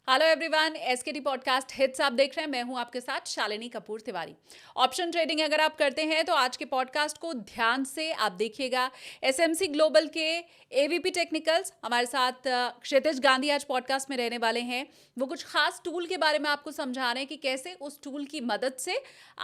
Hello everyone, एसकेटी podcast hits आप देख रहे हैं। मैं हूं आपके साथ शालिनी कपूर तिवारी। ऑप्शन ट्रेडिंग अगर आप करते हैं तो आज के पॉडकास्ट को ध्यान से आप देखिएगा। एसएमसी ग्लोबल के एवीपी टेक्निकल्स हमारे साथ क्षितिज गांधी आज पॉडकास्ट में रहने वाले हैं। वो कुछ खास टूल के बारे में आपको समझा रहे हैं कि कैसे उस टूल की मदद से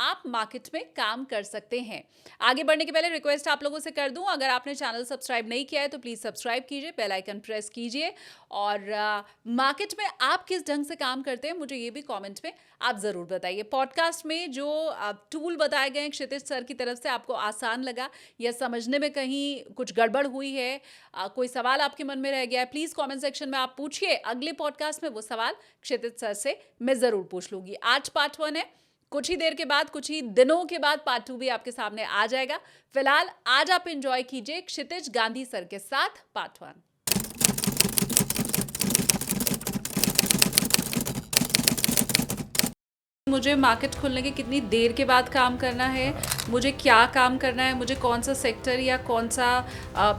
आप मार्केट में काम कर सकते हैं। आगे बढ़ने के पहले रिक्वेस्ट आप लोगों से कर दूं, अगर आपने चैनल सब्सक्राइब नहीं किया है तो प्लीज सब्सक्राइब कीजिए, बेल आइकन प्रेस कीजिए और मार्केट में आप किस ढंग से काम करते हैं मुझे ये भी कमेंट में आप जरूर बताइए। पॉडकास्ट में जो टूल बताए गए हैं क्षितिज सर की तरफ से, आपको आसान लगा या समझने में कहीं कुछ गड़बड़ हुई है, कोई सवाल आपके मन में रह गया है, प्लीज कमेंट सेक्शन में आप पूछिए। अगले पॉडकास्ट में वो सवाल क्षितिज सर से मैं जरूर पूछ लूंगी। आज पार्ट 1 है, कुछ ही देर के बाद, कुछ ही दिनों के बाद पार्ट 2 भी आपके सामने आ जाएगा। फिलहाल आज आप एंजॉय कीजिए क्षितिज गांधी सर के साथ पार्ट 1। मुझे मार्केट खुलने के कितनी देर के बाद काम करना है, मुझे क्या काम करना है, मुझे कौन सा सेक्टर या कौन सा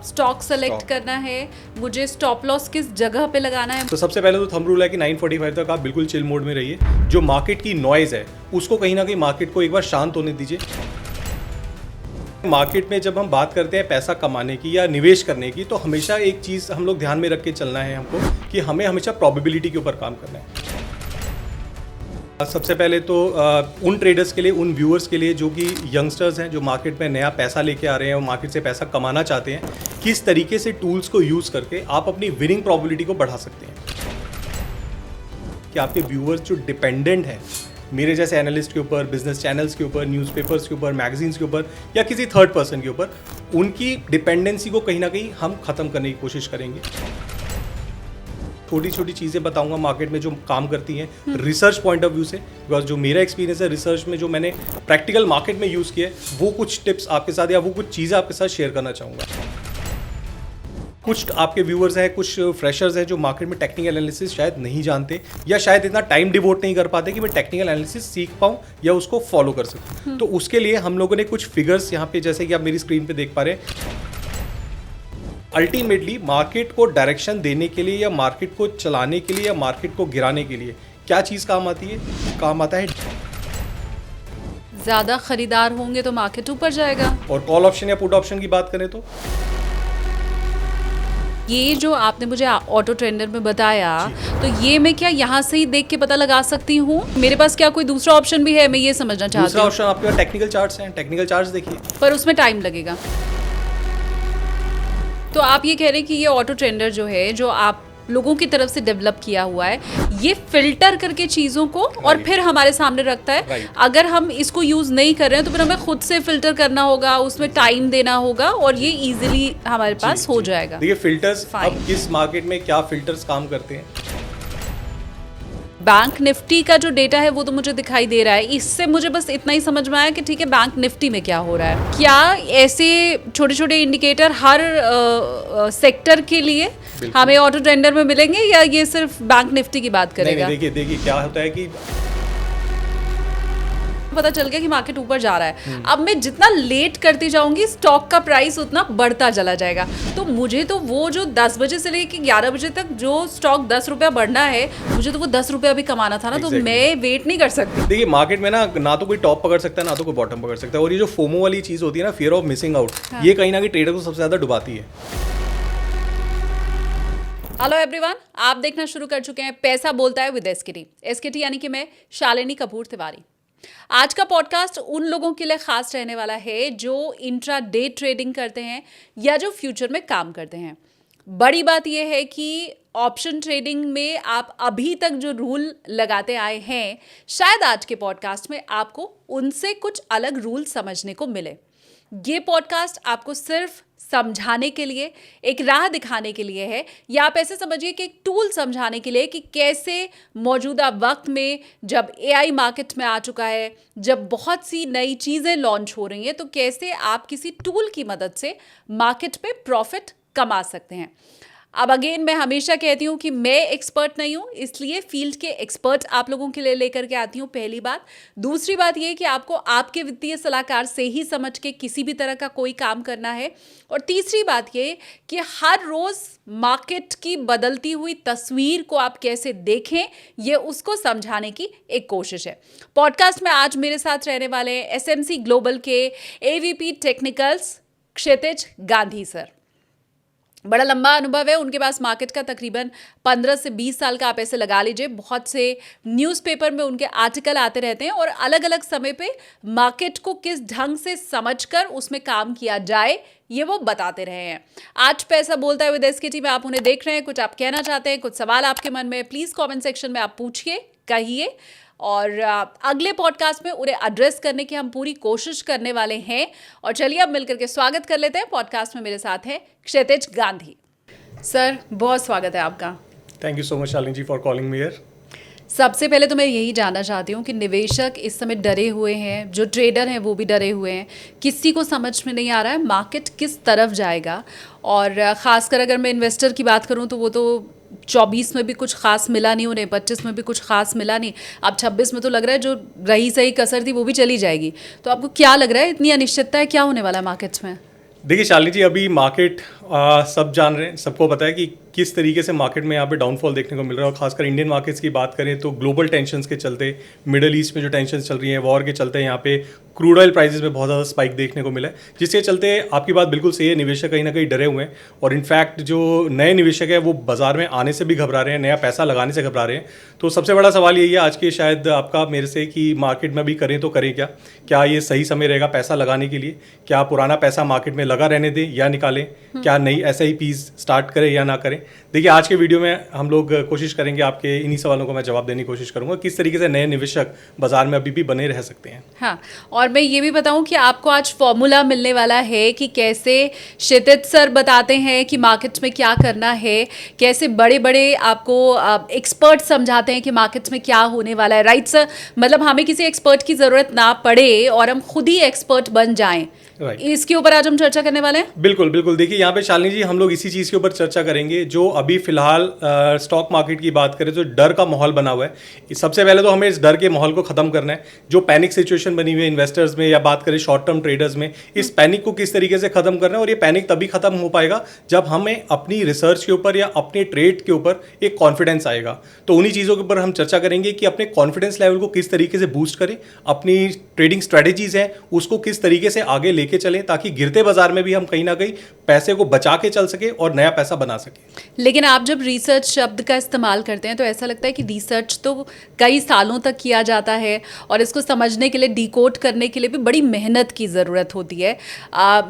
स्टॉक सेलेक्ट करना है, मुझे स्टॉप लॉस किस जगह पे लगाना है। तो सबसे पहले तो थंब रूल है कि 9:45 तक आप बिल्कुल चिल मोड में रहिए। जो मार्केट की नॉइज है उसको कहीं ना कहीं मार्केट को एक बार शांत होने दीजिए। मार्केट में जब हम बात करते हैं पैसा कमाने की या निवेश करने की, तो हमेशा एक चीज़ हम लोग ध्यान में रख के चलना है हमको कि हमें हमेशा प्रोबेबिलिटी के ऊपर काम करना है। सबसे पहले तो उन ट्रेडर्स के लिए, उन व्यूअर्स के लिए जो कि यंगस्टर्स हैं, जो मार्केट में नया पैसा लेके आ रहे हैं और मार्केट से पैसा कमाना चाहते हैं, किस तरीके से टूल्स को यूज़ करके आप अपनी विनिंग प्रोबेबिलिटी को बढ़ा सकते हैं। कि आपके व्यूअर्स जो डिपेंडेंट हैं मेरे जैसे एनालिस्ट के ऊपर, बिजनेस चैनल्स के ऊपर, न्यूज़पेपर्स के ऊपर, मैगजीन्स के ऊपर या किसी थर्ड पर्सन के ऊपर, उनकी डिपेंडेंसी को कहीं ना कहीं हम ख़त्म करने की कोशिश करेंगे। छोटी छोटी चीज़ें बताऊंगा मार्केट में जो काम करती हैं रिसर्च पॉइंट ऑफ व्यू से, बिकॉज जो मेरा एक्सपीरियंस है रिसर्च में, जो मैंने प्रैक्टिकल मार्केट में यूज़ किया है, वो कुछ टिप्स आपके साथ या वो कुछ चीज़ें आपके साथ शेयर करना चाहूँगा। कुछ आपके व्यूअर्स हैं, कुछ फ्रेशर्स हैं जो मार्केट में टेक्निकल एनालिसिस शायद नहीं जानते या शायद इतना टाइम डिवोट नहीं कर पाते कि मैं टेक्निकल एनालिसिस सीख पाऊँ या उसको फॉलो कर सकूँ। तो उसके लिए हम लोगों ने कुछ फिगर्स यहाँ पे, जैसे कि आप मेरी स्क्रीन पे देख पा रहे हैं, अल्टीमेटली मार्केट को डायरेक्शन देने के लिए या मार्केट को चलाने के लिए या मार्केट को गिराने के लिए क्या चीज़ काम आती है? काम आता है ज्यादा खरीदार होंगे तो मार्केट ऊपर जाएगा। और कॉल ऑप्शन या पुट ऑप्शन की बात करें तो ये जो आपने मुझे ऑटो ट्रेंडर में बताया, तो ये मैं क्या यहाँ से ही देख के पता लगा सकती हूँ? मेरे पास क्या कोई दूसरा ऑप्शन भी है? मैं ये समझना चाहती हूँ। दूसरा ऑप्शन आपके पास टेक्निकल चार्ट्स हैं। टेक्निकल चार्ट्स देखिए, पर उसमें टाइम लगेगा। तो आप ये कह रहे हैं कि ये ऑटो ट्रेंडर जो है, जो आप लोगों की तरफ से डेवलप किया हुआ है, ये फिल्टर करके चीज़ों को और फिर हमारे सामने रखता है। अगर हम इसको यूज़ नहीं कर रहे हैं तो फिर हमें खुद से फिल्टर करना होगा, उसमें टाइम देना होगा और ये इजीली हमारे पास हो जाएगा। देखिए फिल्टर्स, अब किस मार्केट में क्या फिल्टर्स काम करते हैं। बैंक निफ्टी का जो डेटा है वो तो मुझे दिखाई दे रहा है, इससे मुझे बस इतना ही समझ में आया कि ठीक है बैंक निफ्टी में क्या हो रहा है। क्या ऐसे छोटे छोटे इंडिकेटर हर सेक्टर के लिए हमें ऑटो ट्रेंडर में मिलेंगे या ये सिर्फ बैंक निफ्टी की बात करेगा? नहीं, देखिए क्या होता है कि पता चल गया कि मार्केट ऊपर जा रहा है। अब मैं जितना लेट करती जाऊंगी स्टॉक का प्राइस उतना बढ़ता चला जाएगा। तो मुझे तो वो जो 10 बजे से लेकर 11 बजे तक जो स्टॉक 10 रुपया बढ़ना है, मुझे तो वो 10 रुपया भी कमाना था ना। तो मैं वेट नहीं कर सकती। देखिए मार्केट में ना तो कोई टॉप पकड़ सकता है, ना तो कोई बॉटम पकड़ सकता है। और ये जो फोमो वाली चीज़ होती है ना, फियर ऑफ मिसिंग आउट, ये कहीं ना कहीं ट्रेडर को सबसे ज़्यादा डुबाती है। हेलो एवरीवन, आप देखना शुरू कर चुके हैं पैसा बोलता है विद एसकेटी। एसकेटी यानी कि मैं शालिनी कपूर तिवारी। आज का पॉडकास्ट उन लोगों के लिए खास रहने वाला है जो इंट्रा डे ट्रेडिंग करते हैं या जो फ्यूचर में काम करते हैं। बड़ी बात यह है कि ऑप्शन ट्रेडिंग में आप अभी तक जो रूल लगाते आए हैं, शायद आज के पॉडकास्ट में आपको उनसे कुछ अलग रूल समझने को मिले। ये पॉडकास्ट आपको सिर्फ समझाने के लिए, एक राह दिखाने के लिए है, या आप ऐसे समझिए कि एक टूल समझाने के लिए कि कैसे मौजूदा वक्त में जब एआई मार्केट में आ चुका है, जब बहुत सी नई चीज़ें लॉन्च हो रही हैं, तो कैसे आप किसी टूल की मदद से मार्केट पे प्रॉफिट कमा सकते हैं। अब अगेन मैं हमेशा कहती हूँ कि मैं एक्सपर्ट नहीं हूँ, इसलिए फील्ड के एक्सपर्ट आप लोगों के लिए लेकर के आती हूँ, पहली बात। दूसरी बात ये कि आपको आपके वित्तीय सलाहकार से ही समझ के किसी भी तरह का कोई काम करना है। और तीसरी बात ये कि हर रोज मार्केट की बदलती हुई तस्वीर को आप कैसे देखें, ये उसको समझाने की एक कोशिश है। पॉडकास्ट में आज मेरे साथ रहने वाले हैं एसएमसी ग्लोबल के एवीपी टेक्निकल्स क्षितिज गांधी सर। बड़ा लंबा अनुभव है उनके पास मार्केट का, तकरीबन 15 से 20 साल का आप ऐसे लगा लीजिए। बहुत से न्यूज़पेपर में उनके आर्टिकल आते रहते हैं और अलग अलग समय पे मार्केट को किस ढंग से समझकर उसमें काम किया जाए ये वो बताते रहे हैं। आज पैसा बोलता है विद एसकेटी में आप उन्हें देख रहे हैं, कुछ आप कहना चाहते हैं, कुछ सवाल आपके मन में, प्लीज़ कॉमेंट सेक्शन में आप पूछिए, कहिए और अगले पॉडकास्ट में उन्हें एड्रेस करने की हम पूरी कोशिश करने वाले हैं। और चलिए अब मिलकर के स्वागत कर लेते हैं। पॉडकास्ट में मेरे साथ हैं क्षितिज गांधी सर, बहुत स्वागत है आपका। Thank you so much Shalini ji for calling me here. सबसे पहले तो मैं यही जानना चाहती हूँ कि निवेशक इस समय डरे हुए हैं, जो ट्रेडर हैं वो भी डरे हुए हैं, किसी को समझ में नहीं आ रहा है मार्केट किस तरफ जाएगा। और ख़ासकर अगर मैं इन्वेस्टर की बात करूँ तो वो तो 24 में भी कुछ खास मिला नहीं उन्हें, 25 में भी कुछ खास मिला नहीं, अब 26 में तो लग रहा है जो रही सही कसर थी वो भी चली जाएगी। तो आपको क्या लग रहा है, इतनी अनिश्चितता है, क्या होने वाला है मार्केट्स में? देखिए शालिनी जी, अभी मार्केट सब जान रहे हैं, सबको पता है कि किस तरीके से मार्केट में यहाँ पे डाउनफॉल देखने को मिल रहा है। और खासकर इंडियन मार्केट्स की बात करें तो ग्लोबल टेंशन्स के चलते, मिडल ईस्ट में जो टेंशन्स चल रही हैं, वॉर के चलते यहाँ पे क्रूड ऑयल प्राइसेस में बहुत ज़्यादा स्पाइक देखने को मिला है, जिसके चलते आपकी बात बिल्कुल सही है, निवेशक कहीं ना कहीं डरे हुए हैं। और इनफैक्ट जो नए निवेशक है वो बाजार में आने से भी घबरा रहे हैं, नया पैसा लगाने से घबरा रहे हैं। तो सबसे बड़ा सवाल यही है आज के शायद आपका मेरे से कि मार्केट में भी करें तो करें क्या, क्या ये सही समय रहेगा पैसा लगाने के लिए, क्या पुराना पैसा मार्केट में लगा रहने दें या निकालें, क्या नई SIPs स्टार्ट करें या ना करें। देखिए आज के वीडियो में हम लोग कोशिश करेंगे, आपके इन्हीं सवालों को मैं जवाब देने की कोशिश करूंगा, किस तरीके से नए निवेशक बाजार में अभी भी बने रह सकते हैं। हाँ, और मैं ये भी बताऊं कि आपको आज फॉर्मूला मिलने वाला है कि कैसे क्षितिज सर बताते हैं कि मार्केट्स में क्या करना है, कैसे बड़े बड़े आपको एक्सपर्ट समझाते हैं कि मार्केट्स में क्या होने वाला है। राइट सर, मतलब हमें किसी एक्सपर्ट की ज़रूरत ना पड़े और हम खुद ही एक्सपर्ट बन जाएं। इसके ऊपर आज हम चर्चा करने वाले हैं। बिल्कुल बिल्कुल। देखिए यहाँ पे शालिनी जी हम लोग इसी चीज़ के ऊपर चर्चा करेंगे जो अभी फिलहाल स्टॉक मार्केट की बात करें तो डर का माहौल बना हुआ है। सबसे पहले तो हमें इस डर के माहौल को खत्म करना है, जो पैनिक सिचुएशन बनी हुई है इन्वेस्टर्स में या बात करें शॉर्ट टर्म ट्रेडर्स में, इस पैनिक को किस तरीके से खत्म करना है। और ये पैनिक तभी खत्म हो पाएगा जब हमें अपनी रिसर्च के ऊपर या अपने ट्रेड के ऊपर एक कॉन्फिडेंस आएगा। तो उन्हीं चीज़ों के ऊपर हम चर्चा करेंगे कि अपने कॉन्फिडेंस लेवल को किस तरीके से बूस्ट करें, अपनी ट्रेडिंग स्ट्रेटेजीज है उसको किस तरीके से आगे लेके चलें, ताकि गिरते बाजार में भी हम कहीं ना कहीं पैसे को बचा के चल सके और नया पैसा बना सके। लेकिन आप जब रिसर्च शब्द का इस्तेमाल करते हैं तो ऐसा लगता है कि रिसर्च तो कई सालों तक किया जाता है और इसको समझने के लिए, डिकोड करने के लिए भी बड़ी मेहनत की ज़रूरत होती है।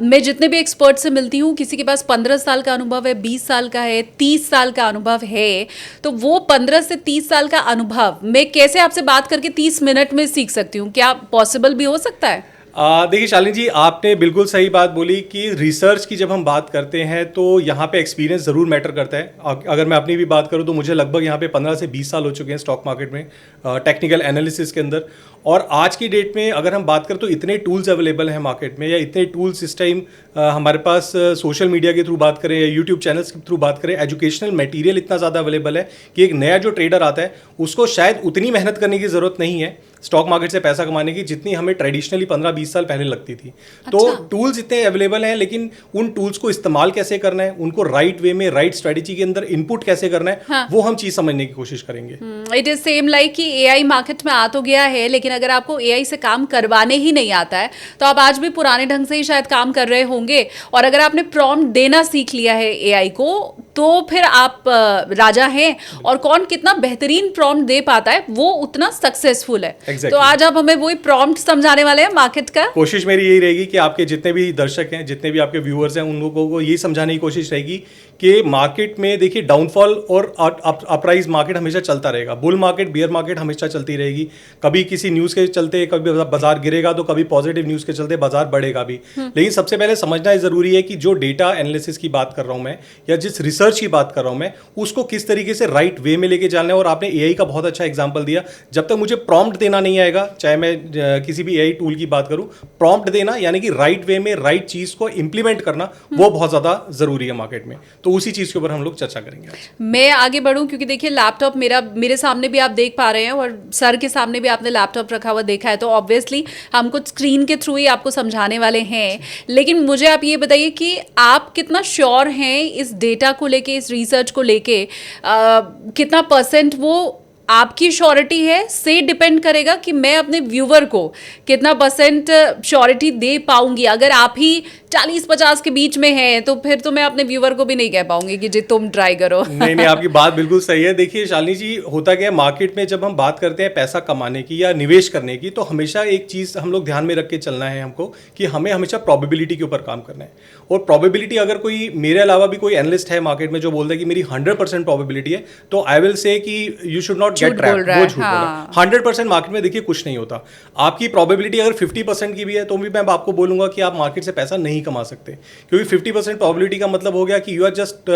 मैं जितने भी एक्सपर्ट से मिलती हूँ, किसी के पास 15 साल का अनुभव है, 20 साल का है, 30 साल का अनुभव है, तो वो 15 से 30 साल का अनुभव मैं कैसे आपसे बात करके 30 मिनट में सीख सकती हूँ? क्या पॉसिबल भी हो सकता है? देखिए शालिनी जी, आपने बिल्कुल सही बात बोली कि रिसर्च की जब हम बात करते हैं तो यहाँ पे एक्सपीरियंस ज़रूर मैटर करता है। अगर मैं अपनी भी बात करूँ तो मुझे लगभग यहाँ पे 15 से 20 साल हो चुके हैं स्टॉक मार्केट में, टेक्निकल एनालिसिस के अंदर। और आज की डेट में अगर हम बात करें तो इतने टूल्स अवेलेबल हैं मार्केट में, या इतने टूल्स इस टाइम हमारे पास सोशल मीडिया के थ्रू बात करें या यूट्यूब चैनल्स के थ्रू बात करें, एजुकेशनल मटेरियल इतना ज़्यादा अवेलेबल है कि एक नया जो ट्रेडर आता है उसको शायद उतनी मेहनत करने की ज़रूरत नहीं है स्टॉक मार्केट से पैसा कमाने की जितनी हमें ट्रेडिशनली 15-20 साल पहले लगती थी। तो टूल्स इतने अवेलेबल हैं, लेकिन उन टूल्स को इस्तेमाल कैसे करना है, उनको राइट वे में, राइट स्ट्रेटेजी के अंदर इनपुट कैसे करना है, हाँ। वो हम चीज़ समझने की कोशिश करेंगे। इट इज सेम लाइक कि AI मार्केट में आ तो गया है, लेकिन अगर आपको AI से काम करवाने ही नहीं आता है तो आप आज भी पुराने ढंग से ही शायद काम कर रहे होंगे। और अगर आपने प्रॉम्प्ट देना सीख लिया है AI को तो फिर आप राजा हैं, और कौन कितना बेहतरीन प्रॉम्प्ट दे पाता है वो उतना सक्सेसफुल है। Exactly. तो आज आप हमें वही प्रॉम्प्ट समझाने वाले हैं मार्केट का। कोशिश मेरी यही रहेगी कि आपके जितने भी दर्शक हैं, जितने भी आपके व्यूअर्स हैं, उन लोगों को यही समझाने की कोशिश रहेगी कि मार्केट में देखिए डाउनफॉल और अपराइज मार्केट हमेशा चलता रहेगा। बुल मार्केट, बियर मार्केट हमेशा चलती रहेगी। कभी किसी न्यूज़ के चलते कभी बाजार गिरेगा तो कभी पॉजिटिव न्यूज़ के चलते बाजार बढ़ेगा भी। लेकिन सबसे पहले समझना ज़रूरी है कि जो डेटा एनालिसिस की बात कर रहा हूँ मैं, या जिस रिसर्च की बात कर रहा हूँ मैं, उसको किस तरीके से राइट वे में लेके जाना है। और आपने AI का बहुत अच्छा एग्जाम्पल दिया। जब तक मुझे प्रॉम्प्ट देना नहीं आएगा, चाहे मैं किसी भी AI टूल की बात करूँ, प्रॉम्प्ट देना यानी कि राइट वे में राइट चीज़ को इंप्लीमेंट करना, वो बहुत ज़्यादा ज़रूरी है मार्केट में। तो उसी चीज़ के ऊपर हम लोग चर्चा करेंगे आज। मैं आगे बढ़ूं क्योंकि देखिए लैपटॉप मेरे सामने भी आप देख पा रहे हैं और सर के सामने भी आपने लैपटॉप रखा हुआ देखा है, तो ऑब्वियसली हम कुछ स्क्रीन के थ्रू ही आपको समझाने वाले हैं। लेकिन मुझे आप ये बताइए कि आप कितना श्योर हैं इस डेटा को लेके, इस रिसर्च को लेके, कितना परसेंट वो आपकी श्योरिटी है से डिपेंड करेगा कि मैं अपने व्यूवर को कितना परसेंट श्योरिटी दे पाऊंगी। अगर आप ही 40-50 के बीच में हैं तो फिर तो मैं अपने व्यूवर को भी नहीं कह पाऊंगी कि जी तुम ट्राई करो। नहीं, आपकी बात बिल्कुल सही है। देखिए शालिनी जी, होता क्या है मार्केट में जब हम बात करते हैं पैसा कमाने की या निवेश करने की, तो हमेशा एक चीज़ हम लोग ध्यान में रख के चलना है हमको कि हमें हमेशा प्रोबेबिलिटी के ऊपर काम करना है। और प्रोबेबिलिटी अगर कोई मेरे अलावा भी कोई एनालिस्ट है मार्केट में जो बोलता है कि मेरी 100% प्रोबेबिलिटी है, तो आई विल से कि you should not gate trapped, वो झूठ बोल रहा है। 100% मार्केट में देखिए कुछ नहीं होता। आपकी प्रोबेबिलिटी अगर 50% की भी है तो भी मैं आपको बोलूंगा कि आप मार्केट से पैसा नहीं कमा सकते, क्योंकि 50% प्रोबेबिलिटी का मतलब हो गया कि you are just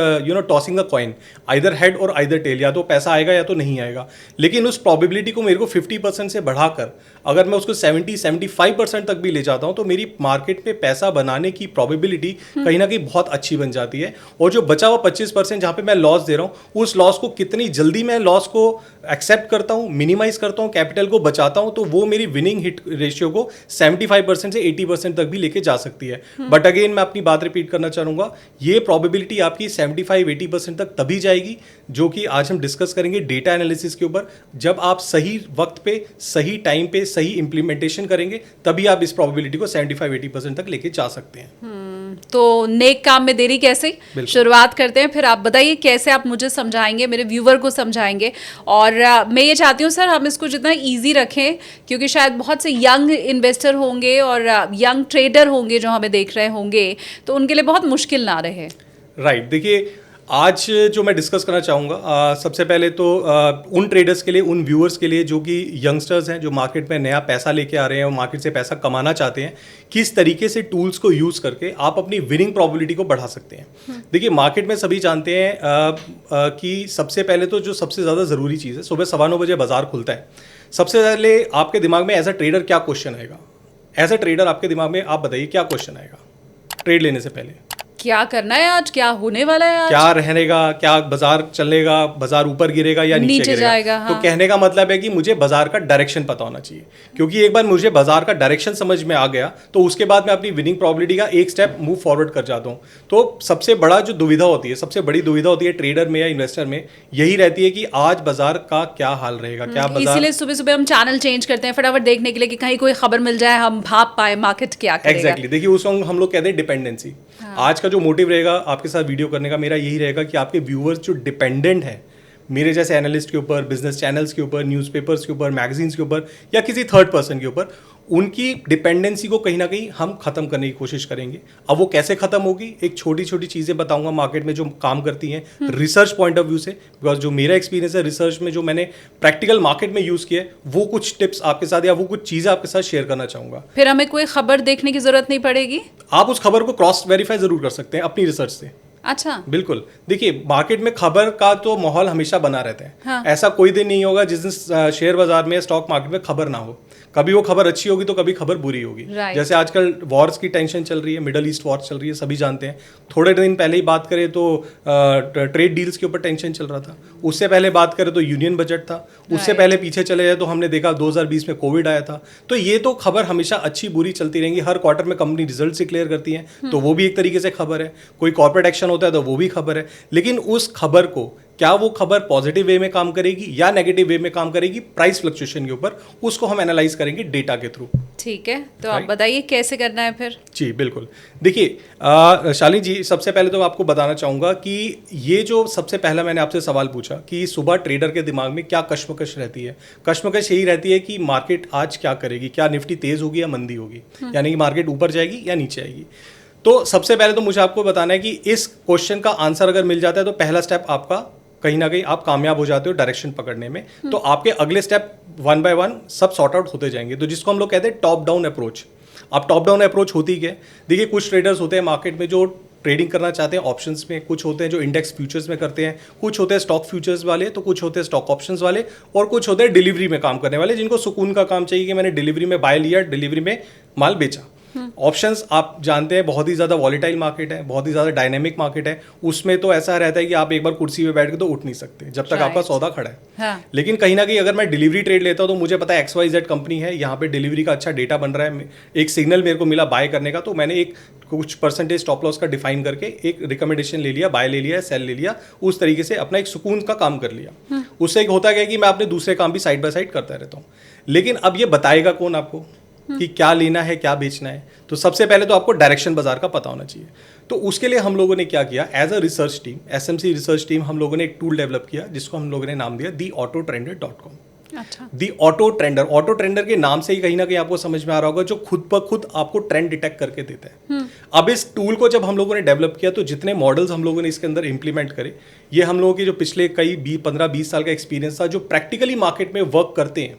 tossing the coin, either head और आइदर टेल, या तो पैसा आएगा या तो नहीं आएगा। लेकिन उस प्रोबेबिलिटी को मेरे को 50% से बढ़ाकर अगर मैं उसको 70-75% तक भी ले जाता हूं तो मेरी मार्केट में पैसा बनाने की प्रोबेबिलिटी कहीं ना कहीं बहुत अच्छी बन जाती है। और जो बचा हुआ 25% जहां पे मैं लॉस दे रहा हूं, उस लॉस को कितनी जल्दी मैं लॉस को एक्सेप्ट करता हूं, मिनिमाइज करता हूं, कैपिटल को बचाता हूं, तो वो मेरी विनिंग हिट रेशियो को 75% से 80% तक भी लेके जा सकती है। बट अगेन मैं अपनी बात रिपीट करना चाहूंगा, ये प्रोबेबिलिटी आपकी 75-80% तक तभी जाएगी, जो कि आज हम डिस्कस करेंगे डेटा एनालिसिस के ऊपर। जब आप सही वक्त पे, सही टाइम पे, सही इंप्लीमेंटेशन करेंगे, तभी आप इस प्रोबेबिलिटी को 75-80% तक लेके जा सकते हैं। तो नेक काम में देरी कैसे, शुरुआत करते हैं। फिर आप बताइए कैसे आप मुझे समझाएंगे, मेरे व्यूवर को समझाएंगे। और मैं ये चाहती हूँ सर हम इसको जितना इजी रखें, क्योंकि शायद बहुत से यंग इन्वेस्टर होंगे और यंग ट्रेडर होंगे जो हमें देख रहे होंगे, तो उनके लिए बहुत मुश्किल ना रहे। राइट, देखिए आज जो मैं डिस्कस करना चाहूँगा, सबसे पहले तो उन ट्रेडर्स के लिए, उन व्यूअर्स के लिए जो कि यंगस्टर्स हैं, जो मार्केट में नया पैसा लेके आ रहे हैं और मार्केट से पैसा कमाना चाहते हैं, किस तरीके से टूल्स को यूज़ करके आप अपनी विनिंग प्रोबेबिलिटी को बढ़ा सकते हैं। देखिए मार्केट में सभी जानते हैं कि सबसे पहले तो जो सबसे ज़्यादा ज़रूरी चीज़ है, सुबह 9:15 बजे बाजार खुलता है, सबसे पहले आपके दिमाग में एज अ ट्रेडर क्या क्वेश्चन आएगा? एज अ ट्रेडर आपके दिमाग में आप बताइए क्या क्वेश्चन आएगा ट्रेड लेने से पहले? क्या करना है आज, क्या होने वाला है आज, क्या रहेगा, क्या बाजार चलेगा, बाजार ऊपर गिरेगा या नीचे जाएगा। हाँ। तो कहने का मतलब है कि मुझे बाजार का डायरेक्शन पता होना चाहिए, क्योंकि एक बार मुझे बाजार का डायरेक्शन समझ में आ गया तो उसके बाद मैं अपनी विनिंग प्रोबेबिलिटी का एक स्टेप मूव फॉरवर्ड कर जाता हूँ। तो सबसे बड़ा जो दुविधा होती है, सबसे बड़ी दुविधा होती है ट्रेडर में या इन्वेस्टर में, यही रहती है कि आज बाजार का क्या हाल रहेगा, क्या बाजार। इसीलिए सुबह सुबह हम चैनल चेंज करते हैं फटाफट देखने के लिए कि कहीं कोई खबर मिल जाए, हम भाप पाए मार्केट क्या करेगा। एग्जैक्टली, देखिए उस वक्त हम लोग कहते हैं डिपेंडेंसी। आज का जो मोटिव रहेगा आपके साथ वीडियो करने का, मेरा यही रहेगा कि आपके व्यूअर्स जो डिपेंडेंट हैं मेरे जैसे एनालिस्ट के ऊपर, बिजनेस चैनल्स के ऊपर, न्यूज़पेपर्स के ऊपर, मैगजीन्स के ऊपर या किसी थर्ड पर्सन के ऊपर, उनकी डिपेंडेंसी को कहीं ना कहीं हम खत्म करने की कोशिश करेंगे। अब वो कैसे खत्म होगी, एक छोटी छोटी चीज़ें बताऊंगा मार्केट में जो काम करती हैं रिसर्च पॉइंट ऑफ व्यू से, बिकॉज जो मेरा एक्सपीरियंस है रिसर्च में, जो मैंने प्रैक्टिकल मार्केट में यूज़ किया है, वो कुछ टिप्स आपके साथ या वो कुछ चीज़ें आपके साथ शेयर करना चाहूँगा। फिर हमें कोई खबर देखने की जरूरत नहीं पड़ेगी, आप उस खबर को क्रॉस वेरीफाई जरूर कर सकते हैं अपनी रिसर्च से। अच्छा, बिल्कुल, देखिए मार्केट में खबर का तो माहौल हमेशा बना रहता है। हाँ। ऐसा कोई दिन नहीं होगा जिस दिन शेयर बाजार में, स्टॉक मार्केट में खबर ना हो। कभी वो खबर अच्छी होगी तो कभी खबर बुरी होगी। जैसे आजकल वॉर्स की टेंशन चल रही है, मिडल ईस्ट वॉर चल रही है, सभी जानते हैं। थोड़े दिन पहले ही बात करें तो ट्रेड डील्स के ऊपर टेंशन चल रहा था, उससे पहले बात करें तो यूनियन बजट था, उससे पहले पीछे चले जाए तो हमने देखा 2020 में कोविड आया था। तो ये तो खबर हमेशा अच्छी बुरी चलती रहेंगी। हर क्वार्टर में कंपनी रिजल्ट डिक्लेयर करती है तो वो भी एक तरीके से खबर है, कोई कॉर्पोरेट एक्शन होता है तो वो भी खबर है। लेकिन उस खबर को, क्या वो खबर पॉजिटिव वे में काम करेगी या नेगेटिव वे में काम करेगी, प्राइस फ्लक्चुएशन के ऊपर, उसको हम एनालाइज करेंगे डेटा के थ्रू। ठीक है, तो आप बताइए कैसे करना है फिर। जी बिल्कुल, देखिए शालिनी जी, सबसे पहले तो आपको बताना चाहूँगा कि ये जो सबसे पहला मैंने आपसे सवाल पूछा कि सुबह ट्रेडर के दिमाग में क्या कश्मकश रहती है, कश्मकश यही रहती है कि मार्केट आज क्या करेगी, क्या निफ्टी तेज होगी या मंदी होगी, यानी कि मार्केट ऊपर जाएगी या नीचे आएगी। तो सबसे पहले तो मुझे आपको बताना है कि इस क्वेश्चन का आंसर अगर मिल जाता है तो पहला स्टेप आपका कहीं ना कहीं आप कामयाब हो जाते हो डायरेक्शन पकड़ने में। तो आपके अगले स्टेप वन बाय वन सब सॉर्ट आउट होते जाएंगे। तो जिसको हम लोग कहते हैं टॉप डाउन अप्रोच। अब टॉप डाउन अप्रोच होती क्या है? देखिए कुछ ट्रेडर्स होते हैं मार्केट में जो ट्रेडिंग करना चाहते हैं ऑप्शंस में, कुछ होते हैं जो इंडेक्स फ्यूचर्स में करते हैं, कुछ होते हैं स्टॉक फ्यूचर्स वाले, तो कुछ होते हैं स्टॉक ऑप्शंस वाले, और कुछ होते हैं डिलीवरी में काम करने वाले, जिनको सुकून का काम चाहिए कि मैंने डिलीवरी में बाय लिया, डिलीवरी में माल बेचा। ऑप्शंस आप जानते हैं बहुत ही ज़्यादा वॉलेटाइल मार्केट है, बहुत ही ज़्यादा डायनेमिक मार्केट है। उसमें तो ऐसा रहता है कि आप एक बार कुर्सी पे बैठ के तो उठ नहीं सकते जब तक आपका सौदा खड़ा है। हाँ। लेकिन कहीं ना कहीं अगर मैं डिलीवरी ट्रेड लेता हूँ तो मुझे पता है XYZ कंपनी है, यहाँ पे डिलीवरी का अच्छा डेटा बन रहा है, एक सिग्नल मेरे को मिला बाय करने का, तो मैंने एक कुछ परसेंटेज स्टॉप लॉस का डिफाइन करके एक रिकमेंडेशन ले लिया, बाय ले लिया, सेल ले लिया, उस तरीके से अपना एक सुकून का काम कर लिया। उससे एक होता गया कि मैं अपने दूसरे काम भी साइड बाय साइड करता रहता हूँ। लेकिन अब ये बताएगा कौन आपको कि क्या लेना है, क्या बेचना है? तो सबसे पहले तो आपको डायरेक्शन बाजार का पता होना चाहिए। तो उसके लिए हम लोगों ने क्या किया, as a research team, SMC research team, हम लोगों ने एक टूल डेवलप किया जिसको हम लोगों ने नाम दिया theautotrender.com। अच्छा। दी ऑटो ट्रेंडर के नाम से ही कहीं ना कहीं आपको समझ में आ रहा होगा, जो खुद ब खुद आपको ट्रेंड डिटेक्ट करके देता है। अब इस टूल को जब हम लोगों ने डेवलप किया तो जितने मॉडल्स हम लोगों ने इसके अंदर इंप्लीमेंट करे, ये हम लोगों के जो पिछले कई 15-20 साल का एक्सपीरियंस था, जो प्रैक्टिकली मार्केट में वर्क करते हैं,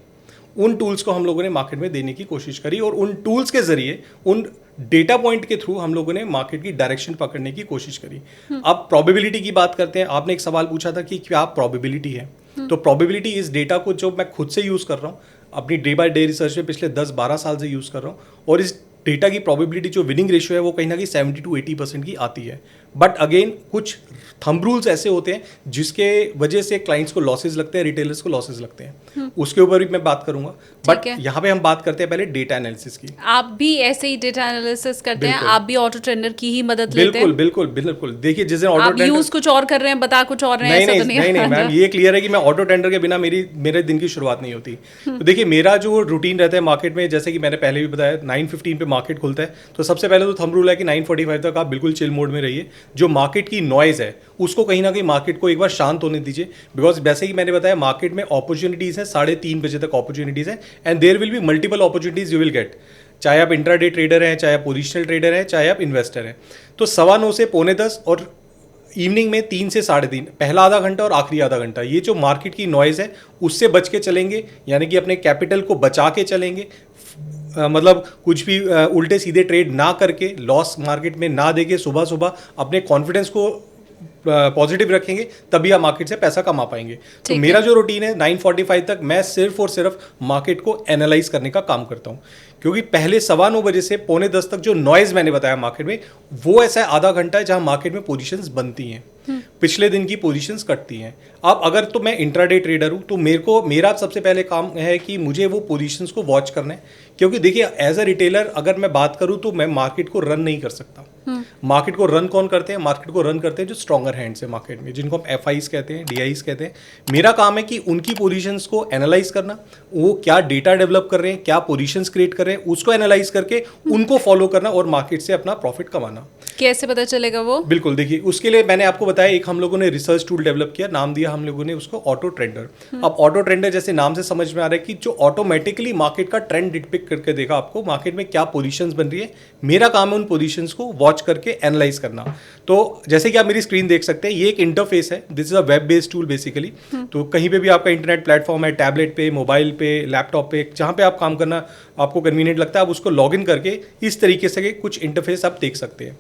उन टूल्स को हम लोगों ने मार्केट में देने की कोशिश करी और उन टूल्स के जरिए, उन डेटा पॉइंट के थ्रू हम लोगों ने मार्केट की डायरेक्शन पकड़ने की कोशिश करी। अब प्रोबेबिलिटी की बात करते हैं। आपने एक सवाल पूछा था कि क्या प्रोबेबिलिटी है, तो प्रोबेबिलिटी इस डेटा को जो मैं खुद से यूज़ कर रहा हूँ, अपनी डे बाय डे रिसर्च में पिछले 10-12 साल से यूज़ कर रहा हूँ, और इस डेटा की प्रोबेबिलिटी जो विनिंग रेशियो है वो कहीं ना कहीं 70 to 80% की आती है। बट अगेन कुछ थंब रूल्स ऐसे होते हैं जिसके वजह से क्लाइंट्स को लॉसेज लगते हैं, रिटेलर्स को लॉसेज लगते हैं, उसके ऊपर भी मैं बात करूंगा। बट यहाँ पे हम बात करते हैं पहले डेटा एनालिसिस की। आप भी ऐसे ही डेटा एनालिसिस करते हैं? आप भी ऑटो ट्रेंडर की ही मदद लेते हैं? बिल्कुल। देखिए, जिस दिन ऑटो आप यूज कुछ और कर रहे हैं, बता कुछ और रहे हैं, ऐसा तो नहीं मैम, ये क्लियर है कि मैं ऑटो ट्रेंडर के बिना मेरे दिन की शुरुआत नहीं होती। तो देखिए, मेरा जो रूटीन रहता है मार्केट में, जैसे कि मैंने पहले भी बताया, 9:15 पे मार्केट खुलता है, तो सबसे पहले तो थंब रूल है कि 9:45 तक आप बिल्कुल चिल मोड में रहिए। जो मार्केट की नॉइज है उसको कहीं ना कहीं मार्केट को एक बार शांत होने दीजिए, बिकॉज जैसे कि मैंने बताया मार्केट में अपॉर्चुनिटीज है, 3:30 बजे तक अपॉर्चुनिटीज है, and there will be multiple opportunities you will get. चाहे आप इंट्राडे ट्रेडर हैं, चाहे आप पोजिशनल ट्रेडर हैं, चाहे आप इन्वेस्टर हैं। तो 9:15 से 9:45 और इवनिंग में 3 से 3:30, पहला आधा घंटा और आखिरी आधा घंटा, ये जो मार्केट की नॉइज है उससे बच के चलेंगे, यानी कि अपने कैपिटल को बचा के चलेंगे। मतलब कुछ भी उल्टे सीधे ट्रेड ना करके, लॉस मार्केट में ना देके, सुबह सुबह अपने कॉन्फिडेंस को पॉजिटिव रखेंगे, तभी आप मार्केट से पैसा कमा पाएंगे। तो मेरा जो रूटीन है 9:45 तक मैं सिर्फ और सिर्फ मार्केट को एनालाइज करने का काम करता हूँ, क्योंकि पहले 9:15 बजे से 9:45 तक जो नॉइज मैंने बताया मार्केट में, वो ऐसा आधा घंटा है जहां मार्केट में पोजीशंस बनती हैं, पिछले दिन की पोजीशंस कटती हैं। अब अगर तो मैं इंट्राडे ट्रेडर हूं तो मेरा सबसे पहले काम है कि मुझे वो पोजीशंस को वॉच करना है, क्योंकि देखिए एज अ रिटेलर अगर मैं बात करूं तो मैं मार्केट को रन नहीं कर सकता। मार्केट को रन कौन करते हैं? मार्केट को रन करते हैं जो स्ट्रॉन्गर हैंड्स है मार्केट में, जिनको हम FIs कहते हैं, DIs कहते हैं। मेरा काम है कि उनकी पोजीशंस को एनालाइज करना, वो क्या डेटा डेवलप कर रहे हैं, क्या पोजीशंस क्रिएट कर रहे हैं, उसको एनालाइज करके उनको फॉलो करना और मार्केट से अपना प्रॉफिट कमाना। कैसे पता चलेगा वो? बिल्कुल, देखिए उसके लिए मैंने आपको बताया, एक हम लोगों ने रिसर्च टूल डेवलप किया, नाम दिया हम लोगों ने उसको ऑटो ट्रेंडर। अब ऑटो ट्रेंडर जैसे नाम से समझ में आ रहा है कि जो ऑटोमेटिकली मार्केट का ट्रेंड डिपिक्ट करके देगा आपको, मार्केट में क्या पोजीशंस बन रही है। मेरा काम है उन पोजीशंस को वॉच करके एनालाइज करना। तो जैसे कि आप मेरी स्क्रीन देख सकते हैं, ये एक इंटरफेस है, this is a web based tool basically. तो कहीं पे भी आपका इंटरनेट प्लेटफॉर्म है, टैबलेट पे, मोबाइल पे, लैपटॉप पे, जहाँ पे आप काम करना आपको कन्वीनियंट लगता है, आप उसको लॉग इन करके इस तरीके से कुछ इंटरफेस आप देख सकते हैं।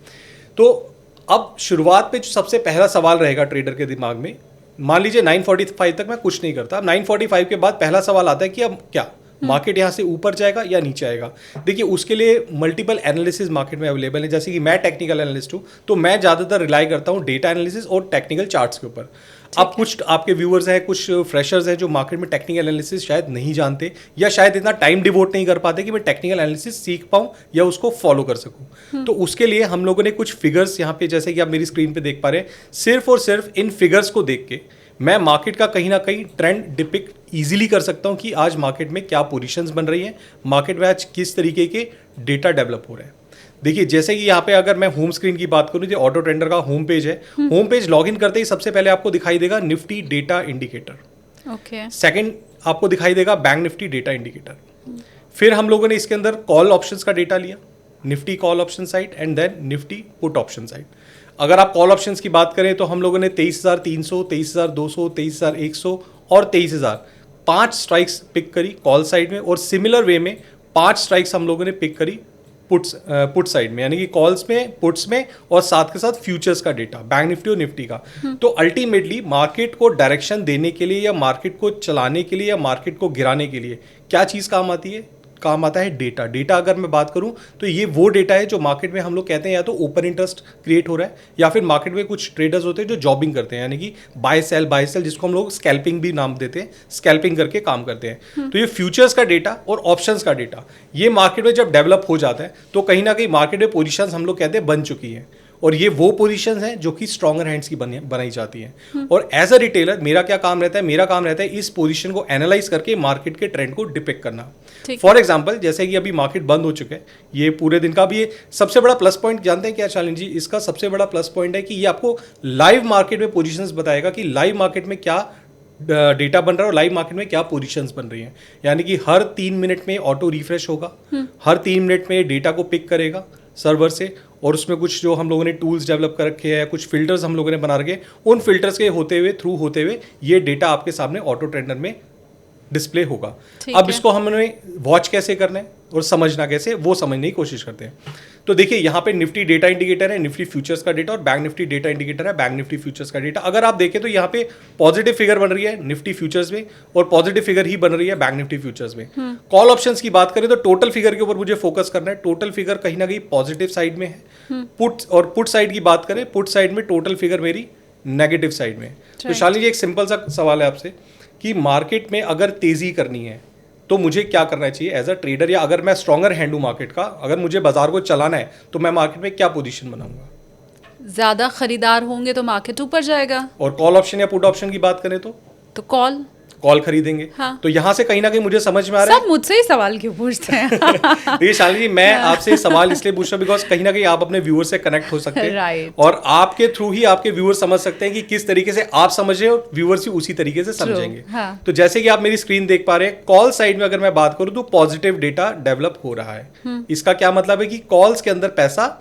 तो अब शुरुआत पे जो सबसे पहला सवाल रहेगा ट्रेडर के दिमाग में, मान लीजिए 9:45 तक मैं कुछ नहीं करता, अब 9:45 के बाद पहला सवाल आता है कि अब क्या मार्केट यहाँ से ऊपर जाएगा या नीचे आएगा। देखिए उसके लिए मल्टीपल एनालिसिस मार्केट में अवेलेबल है, जैसे कि मैं टेक्निकल एनालिस्ट हूँ तो मैं ज़्यादातर रिलाई करता हूँ डेटा एनालिसिस और टेक्निकल चार्ट्स के ऊपर। अब कुछ आपके व्यूअर्स हैं, कुछ फ्रेशर्स हैं जो मार्केट में टेक्निकल एनालिसिस शायद नहीं जानते, या शायद इतना टाइम डिवोट नहीं कर पाते कि मैं टेक्निकल एनालिसिस सीख पाऊँ या उसको फॉलो कर सकूँ। तो उसके लिए हम लोगों ने कुछ फिगर्स यहाँ पे, जैसे कि आप मेरी स्क्रीन पे देख पा रहे हैं, सिर्फ और सिर्फ इन फिगर्स को देख के मैं मार्केट का कहीं ना कहीं ट्रेंड डिपिक्ट इजीली कर सकता हूं कि आज मार्केट में क्या पोजीशंस बन रही हैं, मार्केट में आज किस तरीके के डेटा डेवलप हो रहे हैं। देखिए जैसे कि यहाँ पे अगर मैं होम स्क्रीन की बात करूँ, जो ऑटो ट्रेंडर का होम पेज है, होम पेज लॉग इन करते ही सबसे पहले आपको दिखाई देगा Nifty data indicator. Okay. Second आपको दिखाई देगा बैंक निफ्टी डेटा इंडिकेटर। फिर हम लोगों ने इसके अंदर कॉल ऑप्शंस का डेटा लिया, Nifty call option side and then Nifty put option side. अगर आप कॉल ऑप्शंस की बात करें तो हम लोगों ने 23,300, 23,200, 23,100 और 23,000 5 स्ट्राइक्स पिक करी कॉल साइड में, और सिमिलर वे में 5 स्ट्राइक्स हम लोगों ने पिक करी पुट साइड में, यानी कि कॉल्स में, पुट्स में, और साथ के साथ फ्यूचर्स का डेटा, बैंक निफ्टी और निफ्टी का। तो अल्टीमेटली मार्केट को डायरेक्शन देने के लिए या मार्केट को चलाने के लिए या मार्केट को गिराने के लिए क्या चीज़ काम आती है? काम आता है डेटा। डेटा अगर मैं बात करूं तो ये वो डेटा है जो मार्केट में हम लोग कहते हैं या तो ओपन इंटरेस्ट क्रिएट हो रहा है, या फिर मार्केट में कुछ ट्रेडर्स होते हैं जो जॉबिंग करते हैं, यानी कि बाय सेल जिसको हम लोग स्कैल्पिंग भी नाम देते हैं, स्कैल्पिंग करके काम करते हैं। तो ये फ्यूचर्स का डेटा और ऑप्शंस का डेटा ये मार्केट में जब डेवलप हो जाता है तो कहीं ना कहीं मार्केट में पोजीशंस हम लोग कहते हैं बन चुकी है, और ये वो पोजीशंस हैं जो कि स्ट्रॉन्गर हैंड्स की बनाई जाती हैं। और एज अ रिटेलर मेरा क्या काम रहता है, मेरा काम रहता है इस पोजीशन को एनालाइज करके मार्केट के ट्रेंड को डिपिक्ट करना। फॉर एग्जांपल जैसे कि अभी मार्केट बंद हो चुका है, ये पूरे दिन का भी ये सबसे बड़ा प्लस पॉइंट जानते हैं क्या शालिनी जी, इसका सबसे बड़ा प्लस पॉइंट है कि ये आपको लाइव मार्केट में पोजीशंस बताएगा कि लाइव मार्केट में क्या डेटा बन रहा है और लाइव मार्केट में क्या पोजीशंस बन रही हैं। यानी कि हर 3 मिनट में ऑटो रिफ्रेश होगा, हर 3 मिनट में डेटा को पिक करेगा सर्वर से, और उसमें कुछ जो हम लोगों ने टूल्स डेवलप कर रखे हैं, कुछ फिल्टर्स हम लोगों ने बना रखे, उन फिल्टर्स के थ्रू होते हुए ये डेटा आपके सामने ऑटो ट्रेडर में डिस्प्ले होगा। अब इसको हमने वॉच कैसे करना है और समझना कैसे, वो समझने की कोशिश करते हैं। तो देखिए यहाँ पे निफ्टी डेटा इंडिकेटर है, निफ्टी फ्यूचर्स का डेटा, और बैंक निफ्टी डेटा इंडिकेटर है, बैंक निफ्टी फ्यूचर्स का डेटा। अगर आप देखें तो यहाँ पे पॉजिटिव फिगर बन रही है निफ्टी फ्यूचर्स में, और पॉजिटिव फिगर ही बन रही है बैंक निफ्टी फ्यूचर्स में। कॉल ऑप्शंस की बात करें तो टोटल फिगर के ऊपर मुझे फोकस करना है। टोटल फिगर कहीं ना कहीं पॉजिटिव साइड में है। पुट साइड की बात करें, पुट साइड में टोटल फिगर मेरी नेगेटिव साइड में। तो शालिनी जी एक सिंपल सा सवाल है आपसे कि मार्केट में अगर तेजी करनी है तो मुझे क्या करना चाहिए एज अ ट्रेडर, या अगर मैं स्ट्रॉन्गर हैंड हूं मार्केट का, अगर मुझे बाजार को चलाना है तो मैं मार्केट में क्या पोजीशन बनाऊंगा? ज्यादा खरीदार होंगे तो मार्केट ऊपर जाएगा, और कॉल ऑप्शन या पुट ऑप्शन की बात करें तो कॉल खरीदेंगे। हाँ। तो यहाँ से कहीं ना कहीं मुझे समझ में आ रहा है, सब मुझसे ही सवाल क्यों पूछते हैं? देखिए शालिनी जी मैं आपसे सवाल इसलिए पूछ रहा हूँ बिकॉज कहीं ना कहीं आप अपने व्यूअर से कनेक्ट हो सकते हैं, Right. और आपके थ्रू ही आपके व्यूअर समझ सकते हैं कि किस तरीके से आप समझ रहे हो, व्यूअर्स भी उसी तरीके से समझेंगे। हाँ. तो जैसे कि आप मेरी स्क्रीन देख पा रहे हैं, कॉल साइड में अगर मैं बात करूँ तो पॉजिटिव डेटा डेवलप हो रहा है। इसका क्या मतलब है कि कॉल्स के अंदर पैसा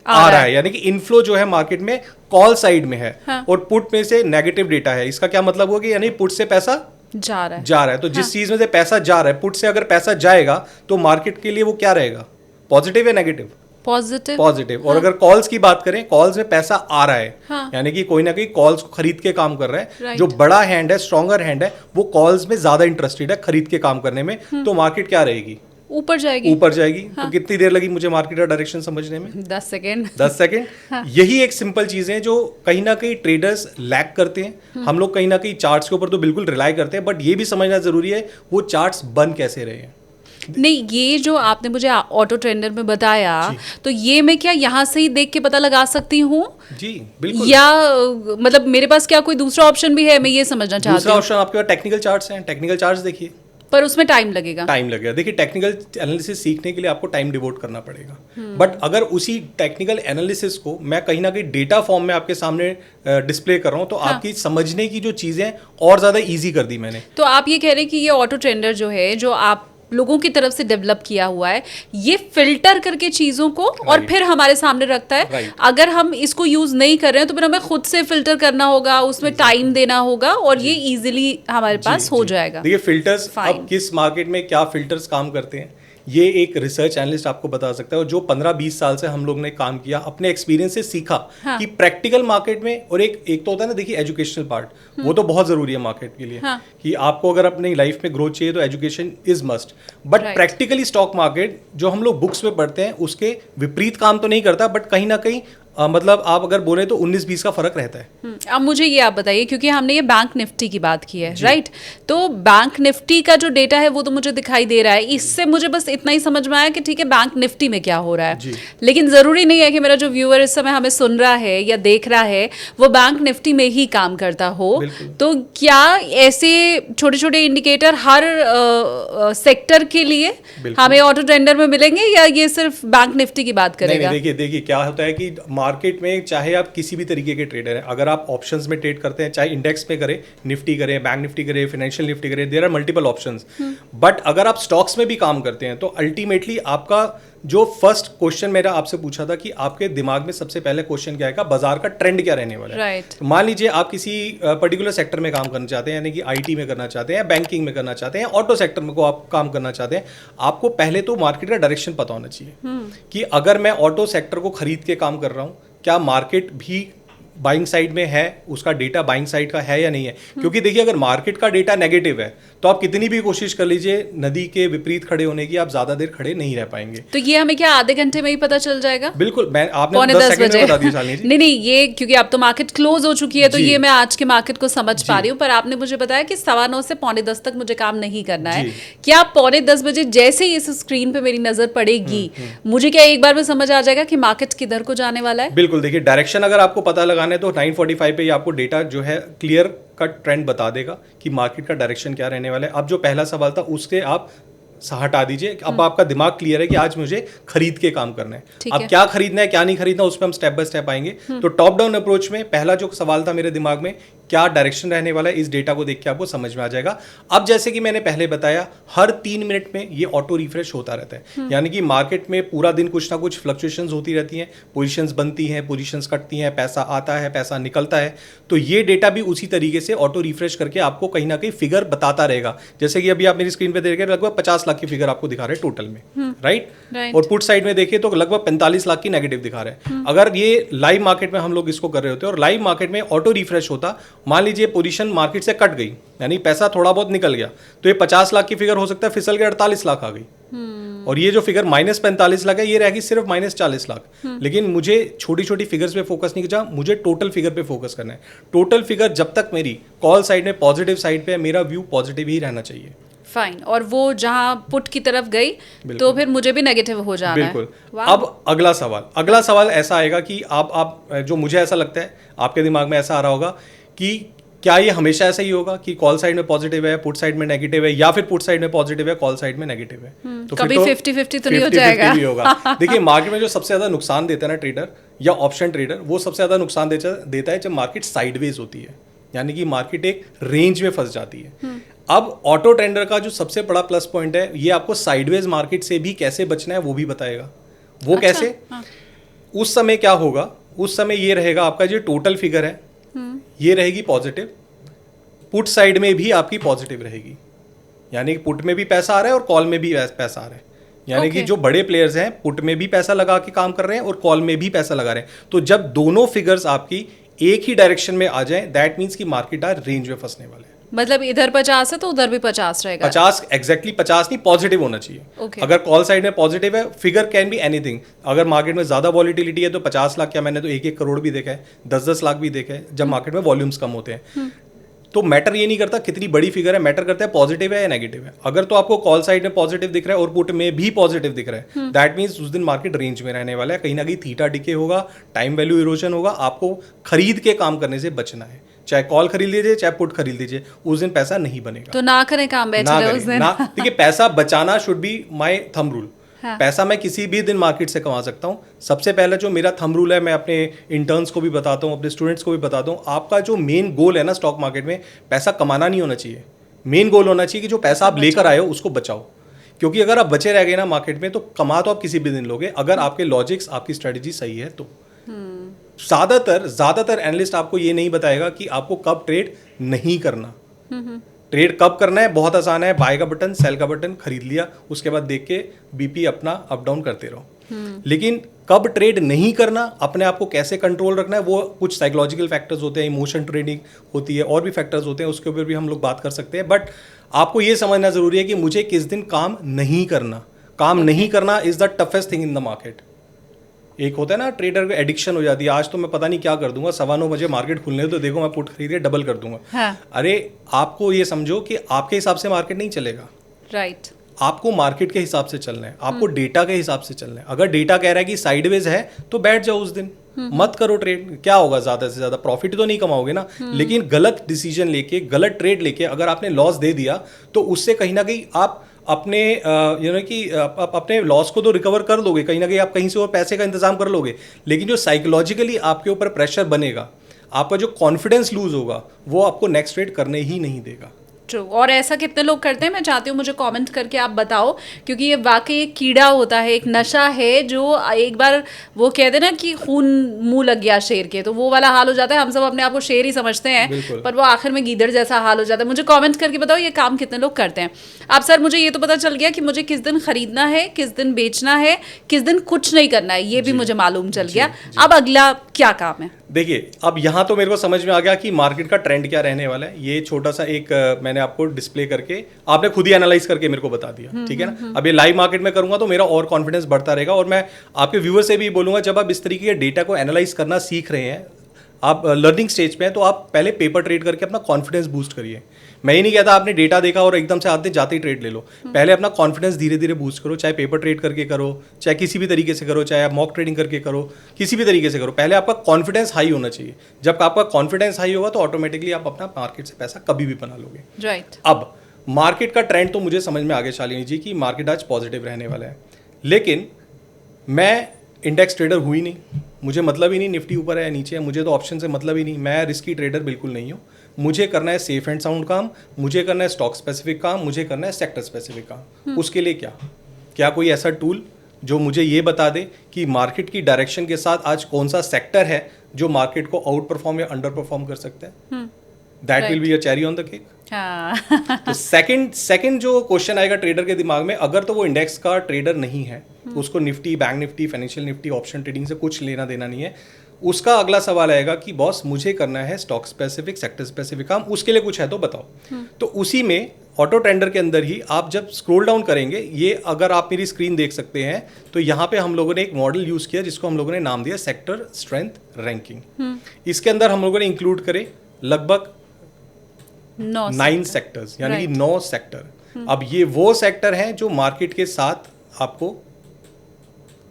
आ रहा है, यानी कि इनफ्लो जो है मार्केट में कॉल साइड में है। हाँ. और पुट में से नेगेटिव डेटा है। इसका क्या मतलब होगा, यानी पुट से पैसा जा रहा है। तो जिस चीज में से पैसा जा रहा है, पुट से अगर पैसा जाएगा तो मार्केट के लिए वो क्या रहेगा, पॉजिटिव या नेगेटिव? पॉजिटिव। और अगर कॉल्स की बात करें, कॉल्स में पैसा आ रहा है, यानी कि कोई ना कोई कॉल्स को खरीद के काम कर रहा है। जो बड़ा हैंड है, स्ट्रॉन्गर हैंड है, वो कॉल्स में ज्यादा इंटरेस्टेड है खरीद के काम करने में, तो मार्केट क्या रहेगी, ऊपर जाएगी। तो कितनी देर लगी मुझे मार्केट का डायरेक्शन समझने में? 10 सेकेंड। 10 सेकेंड। यही एक सिंपल चीज है जो कहीं ना कहीं ट्रेडर्स लैक करते हैं। हम लोग कहीं ना कहीं चार्ट्स के ऊपर तो बिल्कुल रिलाई करते हैं, बट ये भी समझना जरूरी है वो चार्ट्स बन कैसे रहे हैं। नहीं, ये जो आपने मुझे ऑटो ट्रेंडर में बताया, तो ये मैं क्या यहाँ से ही देख के पता लगा सकती हूँ? जी बिल्कुल। या मतलब मेरे पास क्या कोई दूसरा ऑप्शन भी है, मैं ये समझना चाहती हूँ। दूसरा ऑप्शन आपके पास टेक्निकल चार्ट्स हैं, टेक्निकल चार्ट्स देखिए, पर उसमें टाइम लगेगा। देखिए टेक्निकल एनालिसिस सीखने के लिए आपको टाइम डिवोट करना पड़ेगा, बट अगर उसी टेक्निकल एनालिसिस को मैं कहीं ना कहीं डेटा फॉर्म में आपके सामने डिस्प्ले कर रहा हूँ तो आपकी समझने की जो चीजें और ज्यादा इजी कर दी मैंने। तो आप ये कह रहे हैं कि ये ऑटो ट्रेंडर जो है, जो आप लोगों की तरफ से डेवलप किया हुआ है, ये फिल्टर करके चीजों को और फिर हमारे सामने रखता है। अगर हम इसको यूज नहीं कर रहे हैं तो फिर हमें खुद से फिल्टर करना होगा, उसमें टाइम देना होगा, और ये इजीली हमारे पास हो जाएगा। देखिए फिल्टर्स, अब किस मार्केट में क्या फिल्टर्स काम करते हैं ये एक रिसर्च एनालिस्ट आपको बता सकता है, और जो 15-20 साल से हम लोग ने काम किया, अपने एक्सपीरियंस से सीखा कि प्रैक्टिकल मार्केट में, और एक तो होता है ना, देखिए एजुकेशनल पार्ट, वो तो बहुत जरूरी है मार्केट के लिए, कि आपको अगर अपनी लाइफ में ग्रोथ चाहिए तो education is must, but practically stock market जो हम लोग बुक्स में पढ़ते हैं उसके विपरीत काम तो नहीं करता, बट कहीं ना कहीं मतलब आप अगर बोले तो 19-20 का फर्क रहता है। अब मुझे ये आप बताइए, क्योंकि हमने ये बैंक निफ्टी की बात की है, राइट? तो बैंक निफ्टी का जो डेटा है वो तो मुझे दिखाई दे रहा है, इससे मुझे बस इतना ही समझ में आया कि ठीक है बैंक निफ्टी में क्या हो रहा है, लेकिन जरूरी नहीं है कि मेरा जो व्यूअर इस समय हमें सुन रहा है या देख रहा है वो बैंक निफ्टी में ही काम करता हो। तो क्या ऐसे छोटे छोटे इंडिकेटर हर सेक्टर के लिए हमें ऑटो ट्रेंडर में मिलेंगे, या ये सिर्फ बैंक निफ्टी की बात करेगा? देखिए क्या होता है कि मार्केट में चाहे आप किसी भी तरीके के ट्रेडर हैं, अगर आप ऑप्शंस में ट्रेड करते हैं, चाहे इंडेक्स में करें, निफ्टी करें, बैंक निफ्टी करें, फाइनेंशियल निफ्टी करें, there are multiple options, but अगर आप स्टॉक्स में भी काम करते हैं तो अल्टीमेटली आपका जो फर्स्ट क्वेश्चन मेरा आपसे पूछा था कि आपके दिमाग में सबसे पहले क्वेश्चन क्या आएगा, बाजार का ट्रेंड क्या रहने वाला है। तो मान लीजिए आप किसी पर्टिकुलर सेक्टर में काम करना चाहते हैं, यानी कि आईटी में करना चाहते हैं, बैंकिंग में करना चाहते हैं, ऑटो सेक्टर में को आप काम करना चाहते हैं, आपको पहले तो मार्केट का डायरेक्शन पता होना चाहिए कि अगर मैं ऑटो सेक्टर को खरीद के काम कर रहा हूँ, क्या मार्केट भी बाइंग साइड में है, उसका डेटा बाइंग साइड का है या नहीं है। क्योंकि देखिए अगर मार्केट का डेटा नेगेटिव है तो आप कितनी भी कोशिश कर लीजिए नदी के विपरीत खड़े होने की, आप ज्यादा देर खड़े नहीं रह पाएंगे। तो ये हमें क्या आधे घंटे में ही पता चल जाएगा? बिल्कुल, मैं आपने पौने 10 10 सेकंड बजे में बता दिया शालिनी जी। नहीं, ये क्योंकि अब तो मार्केट क्लोज हो चुकी है तो जी। ये मैं आज के मार्केट को समझ पा रही हूँ, पर आपने मुझे बताया कि 9:15 से पौने 10 तक मुझे काम नहीं करना है। जी। क्या पौने 10 बजे जैसे ही इस स्क्रीन पे मेरी नजर पड़ेगी, मुझे क्या एक बार में समझ आ जाएगा कि मार्केट किधर को जाने वाला है? बिल्कुल, देखिए डायरेक्शन अगर आपको पता लगाना है तो 9:45 पे ही आपको डेटा जो है क्लियर कट ट्रेंड बता देगा कि मार्केट का डायरेक्शन क्या रहने वाला है। अब जो पहला सवाल था उसके आप हटा दीजिए। अब आपका दिमाग क्लियर है कि आज मुझे खरीद के काम करना है। अब क्या खरीदना है क्या नहीं खरीदना उस पर हम स्टेप बाय स्टेप आएंगे। तो टॉप डाउन अप्रोच में पहला जो सवाल था मेरे दिमाग में, क्या डायरेक्शन रहने वाला है, इस डेटा को देख के आपको समझ में आ जाएगा। अब जैसे कि मैंने पहले बताया, हर 3 मिनट में ये ऑटो रिफ्रेश होता रहता है। यानी कि मार्केट में पूरा दिन कुछ ना कुछ फ्लक्चुएशंस होती रहती हैं, पोजीशंस बनती हैं, पोजीशंस कटती हैं, पैसा आता है, पैसा निकलता है। तो ये डेटा भी उसी तरीके से ऑटो रिफ्रेश करके आपको कहीं ना कहीं फिगर बताता रहेगा। जैसे कि अभी आप मेरी स्क्रीन पे देख रहे हैं, लगभग 50 लाख की फिगर आपको दिखा रहे हैं टोटल में, राइट। और पुट साइड में देखिए तो लगभग 45 लाख की नेगेटिव दिखा रहे हैं। अगर ये लाइव मार्केट में हम लोग इसको कर रहे होते और लाइव मार्केट में ऑटो रिफ्रेश होता, मान लीजिए पोजीशन मार्केट से कट गई, यानी पैसा थोड़ा बहुत निकल गया, तो ये 50 लाख की फिगर हो सकता है फिसल के 48 लाख आ गई। और ये जो फिगर -45 लाख है ये रहेगी सिर्फ -40 लाख। लेकिन मुझे छोटी छोटी फिगर्स पे फोकस नहीं करना, मुझे टोटल फिगर पे फोकस करना है। टोटल फिगर जब तक मेरी कॉल साइड में पॉजिटिव साइड पे है, मेरा व्यू पॉजिटिव ही रहना चाहिए। फाइन। और वो जहां पुट की तरफ गई तो फिर मुझे भी नेगेटिव हो जाना है। बिल्कुल। अब अगला सवाल ऐसा आएगा कि आप जो मुझे ऐसा लगता है आपके दिमाग में ऐसा आ रहा होगा कि क्या ये हमेशा ऐसा ही होगा कि कॉल साइड में पॉजिटिव है, पुट साइड में नेगेटिव है, या फिर पुट साइड में पॉजिटिव है, कॉल साइड में नेगेटिव है? तो कभी 50-50 तो नहीं हो 50-50 जाएगा? भी होगा। देखिए मार्केट में जो सबसे ज्यादा नुकसान देता है ना ट्रेडर या ऑप्शन ट्रेडर, वो सबसे ज्यादा नुकसान देता है जब मार्केट साइडवेज होती है, यानी कि मार्केट एक रेंज में फंस जाती है। अब ऑटो ट्रेडर का जो सबसे बड़ा प्लस पॉइंट है, ये आपको साइडवेज मार्केट से भी कैसे बचना है वो भी बताएगा। वो अच्छा, कैसे? उस समय क्या होगा, उस समय ये रहेगा आपका जो टोटल फिगर है ये रहेगी पॉजिटिव, पुट साइड में भी आपकी पॉजिटिव रहेगी, यानी कि पुट में भी पैसा आ रहा है और कॉल में भी पैसा आ रहा है। यानी कि जो बड़े प्लेयर्स हैं पुट में भी पैसा लगा के काम कर रहे हैं और कॉल में भी पैसा लगा रहे हैं। तो जब दोनों फिगर्स आपकी एक ही डायरेक्शन में आ जाएं, दैट मीन्स कि मार्केट आर रेंज में फंसने वाले हैं। मतलब इधर 50 है तो उधर भी 50 रहेगा? 50 एग्जैक्टली 50 नहीं, पॉजिटिव होना चाहिए। अगर कॉल साइड में पॉजिटिव है, फिगर कैन बी एनीथिंग। अगर मार्केट में ज्यादा वॉलिटिलिटी है तो 50 लाख, क्या मैंने तो 1-1 करोड़ भी देखा है, 10-10 लाख भी देखा है जब मार्केट में वॉल्यूम्स कम होते हैं। तो मैटर ये नहीं करता कितनी बड़ी फिगर है, मैटर करता है पॉजिटिव है या नेगेटिव है। अगर तो आपको कॉल साइड में पॉजिटिव दिख रहा है और पुट में भी पॉजिटिव दिख रहा है, दैट मींस उस दिन मार्केट रेंज में रहने वाला है। कहीं ना कहीं थीटा डिके होगा, टाइम वैल्यू इरोजन होगा, आपको खरीद के काम करने से बचना है। चाहे कॉल खरीद लीजिए चाहे पुट खरीद लीजिए, उस दिन पैसा नहीं बनेगा। तो ना करें काम, बैठ रहे उस दिन। देखिए पैसा बचाना should be my thumb rule. पैसा मैं किसी भी दिन मार्केट से कमा सकता हूँ। सबसे पहले जो मेरा थंब रूल है, मैं अपने इंटर्न्स को भी बताता हूँ, अपने स्टूडेंट्स को भी बताता हूँ, आपका जो मेन गोल है ना स्टॉक मार्केट में, पैसा कमाना नहीं होना चाहिए। मेन गोल होना चाहिए कि जो पैसा आप लेकर आए हो उसको बचाओ। क्योंकि अगर आप बचे रह गए ना मार्केट में तो कमा तो आप किसी भी दिन लोगे, अगर आपके लॉजिक्स आपकी स्ट्रेटेजी सही है तो। ज्यादातर एनालिस्ट आपको ये नहीं बताएगा कि आपको कब ट्रेड नहीं करना। ट्रेड कब करना है बहुत आसान है, बाय का बटन, सेल का बटन, खरीद लिया, उसके बाद देख के बीपी अपना अप डाउन करते रहो। लेकिन कब ट्रेड नहीं करना, अपने आप को कैसे कंट्रोल रखना है, वो कुछ साइकोलॉजिकल फैक्टर्स होते हैं, इमोशन ट्रेडिंग होती है, और भी फैक्टर्स होते हैं, उसके ऊपर भी हम लोग बात कर सकते हैं। बट आपको ये समझना जरूरी है कि मुझे किस दिन काम नहीं करना। काम नहीं करना is the toughest thing in the market. एक होता है ना ट्रेडर को एडिक्शन हो जाती है, आज तो मैं पता नहीं क्या कर दूंगा, 9:15 बजे मार्केट खुलने तो देखो मैं पुट खरीद के डबल कर दूंगा। हाँ। अरे आपको ये समझो कि आपके हिसाब से मार्केट नहीं चलेगा। राइट। आपको मार्केट के हिसाब से चलना है, आपको डेटा के हिसाब से चलना है। अगर डेटा कह रहा है कि साइडवेज है तो बैठ जाओ उस दिन, मत करो ट्रेड। क्या होगा, ज्यादा से ज्यादा प्रॉफिट तो नहीं कमाओगे ना, लेकिन गलत डिसीजन लेके, गलत ट्रेड लेके अगर आपने लॉस दे दिया तो उससे कहीं ना कहीं आप अपने अपने लॉस को तो रिकवर कर लोगे, कहीं ना कहीं आप कहीं से और पैसे का इंतजाम कर लोगे, लेकिन जो साइकोलॉजिकली आपके ऊपर प्रेशर बनेगा, आपका जो कॉन्फिडेंस लूज होगा, वो आपको नेक्स्ट ट्रेड करने ही नहीं देगा। ट्रू। और ऐसा कितने लोग करते हैं, मैं चाहती हूँ मुझे कमेंट करके आप बताओ, क्योंकि ये वाकई एक कीड़ा होता है, एक नशा है जो एक बार वो कहते हैं ना कि खून मुंह लग गया शेर के, तो वो वाला हाल हो जाता है। हम सब अपने आप को शेर ही समझते हैं पर वो आखिर में गीदड़ जैसा हाल हो जाता है। मुझे कमेंट करके बताओ ये काम कितने लोग करते हैं। अब सर मुझे ये तो पता चल गया कि मुझे किस दिन खरीदना है, किस दिन बेचना है, किस दिन कुछ नहीं करना है, ये भी मुझे मालूम चल गया। अब अगला क्या काम है? देखिए, अब यहाँ तो मेरे को समझ में आ गया कि मार्केट का ट्रेंड क्या रहने वाला है। ये छोटा सा एक मैंने आपको डिस्प्ले करके, आपने खुद ही एनालाइज करके मेरे को बता दिया, ठीक है ना। अब ये लाइव मार्केट में करूंगा तो मेरा और कॉन्फिडेंस बढ़ता रहेगा, और मैं आपके व्यूअर से भी बोलूंगा, जब आप इस तरीके के डेटा को एनालाइज करना सीख रहे हैं, आप लर्निंग स्टेज पे हैं, तो आप पहले पेपर ट्रेड करके अपना कॉन्फिडेंस बूस्ट करिए। मैं ही नहीं कहता आपने डेटा देखा और एकदम से आते जाते ही ट्रेड ले लो। पहले अपना कॉन्फिडेंस धीरे धीरे बूस्ट करो, चाहे पेपर ट्रेड करके करो, चाहे किसी भी तरीके से करो, चाहे आप मॉक ट्रेडिंग करके करो, किसी भी तरीके से करो। पहले आपका कॉन्फिडेंस हाई होना चाहिए। जब आपका कॉन्फिडेंस हाई होगा तो ऑटोमेटिकली आप अपना मार्केट से पैसा कभी भी बना लोगे। राइट। अब मार्केट का ट्रेंड तो मुझे समझ में आ गया शालिनी जी कि मार्केट आज पॉजिटिव रहने वाला है, लेकिन मैं इंडेक्स ट्रेडर हुई नहीं, मुझे मतलब ही नहीं निफ्टी ऊपर है या नीचे है, मुझे तो ऑप्शन से मतलब ही नहीं। मैं रिस्की ट्रेडर बिल्कुल नहीं हूँ। मुझे करना है सेफ एंड साउंड काम, मुझे करना है स्टॉक स्पेसिफिक काम, मुझे करना है सेक्टर स्पेसिफिक काम। उसके लिए क्या कोई ऐसा टूल जो मुझे ये बता दे कि मार्केट की डायरेक्शन के साथ आज कौन सा सेक्टर है जो मार्केट को आउट परफॉर्म या अंडर परफॉर्म कर सकता है? That will be a cherry on the cake. तो सेकंड जो क्वेश्चन आएगा ट्रेडर के दिमाग में, अगर तो वो इंडेक्स का ट्रेडर नहीं है, उसको Nifty, bank Nifty, financial Nifty, option trading से कुछ लेना देना नहीं है, उसका अगला सवाल आएगा कि बॉस मुझे करना है स्टॉक स्पेसिफिक, सेक्टर स्पेसिफिक काम, उसके लिए कुछ है तो बताओ। तो उसी में ऑटो ट्रेंडर के अंदर ही आप जब स्क्रॉल डाउन करेंगे, ये अगर आप मेरी स्क्रीन देख सकते हैं तो यहाँ पे हम लोगों ने एक मॉडल यूज किया जिसको हम लोगों ने नाम दिया सेक्टर स्ट्रेंथ रैंकिंग। इसके अंदर हम लोगों ने इंक्लूड करे लगभग 9 सेक्टर्स, यानी कि 9 सेक्टर। अब ये वो सेक्टर हैं जो मार्केट के साथ आपको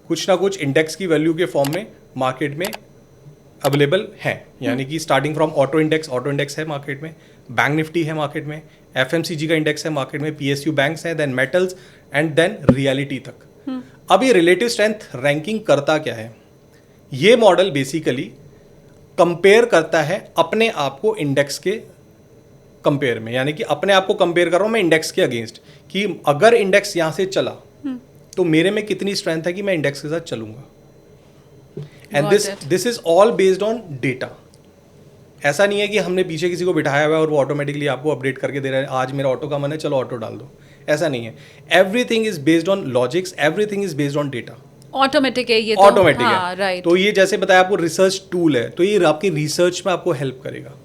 कुछ ना कुछ इंडेक्स की वैल्यू के फॉर्म में मार्केट में अवेलेबल है। यानी कि स्टार्टिंग फ्रॉम ऑटो इंडेक्स है मार्केट में, बैंक निफ्टी है मार्केट में, एफएमसीजी का इंडेक्स है मार्केट में, पीएसयू बैंक्स है, then metals and then reality तक। अब ये रिलेटिव स्ट्रेंथ रैंकिंग करता क्या है? ये मॉडल बेसिकली कंपेयर करता है अपने आप को इंडेक्स के कंपेयर में, यानी कि अपने आप को कंपेयर कर रहा हूं मैं इंडेक्स के अगेंस्ट, कि अगर इंडेक्स यहां से चला तो मेरे में कितनी स्ट्रेंथ है कि मैं इंडेक्स के साथ चलूंगा। And this is all based on data. ऐसा नहीं है कि हमने पीछे किसी को बिठाया हुआ है और वो ऑटोमेटिकली आपको अपडेट करके दे रहा है, आज मेरा ऑटो का मन है चलो ऑटो डाल दो। ऐसा नहीं है। Everything is based on logics, everything is based on data. Automatic है ये, ऑटोमेटिक हाँ, है। राइट। तो ये जैसे बताया आपको रिसर्च टूल है, तो ये आपकी रिसर्च में आपको हेल्प करेगा।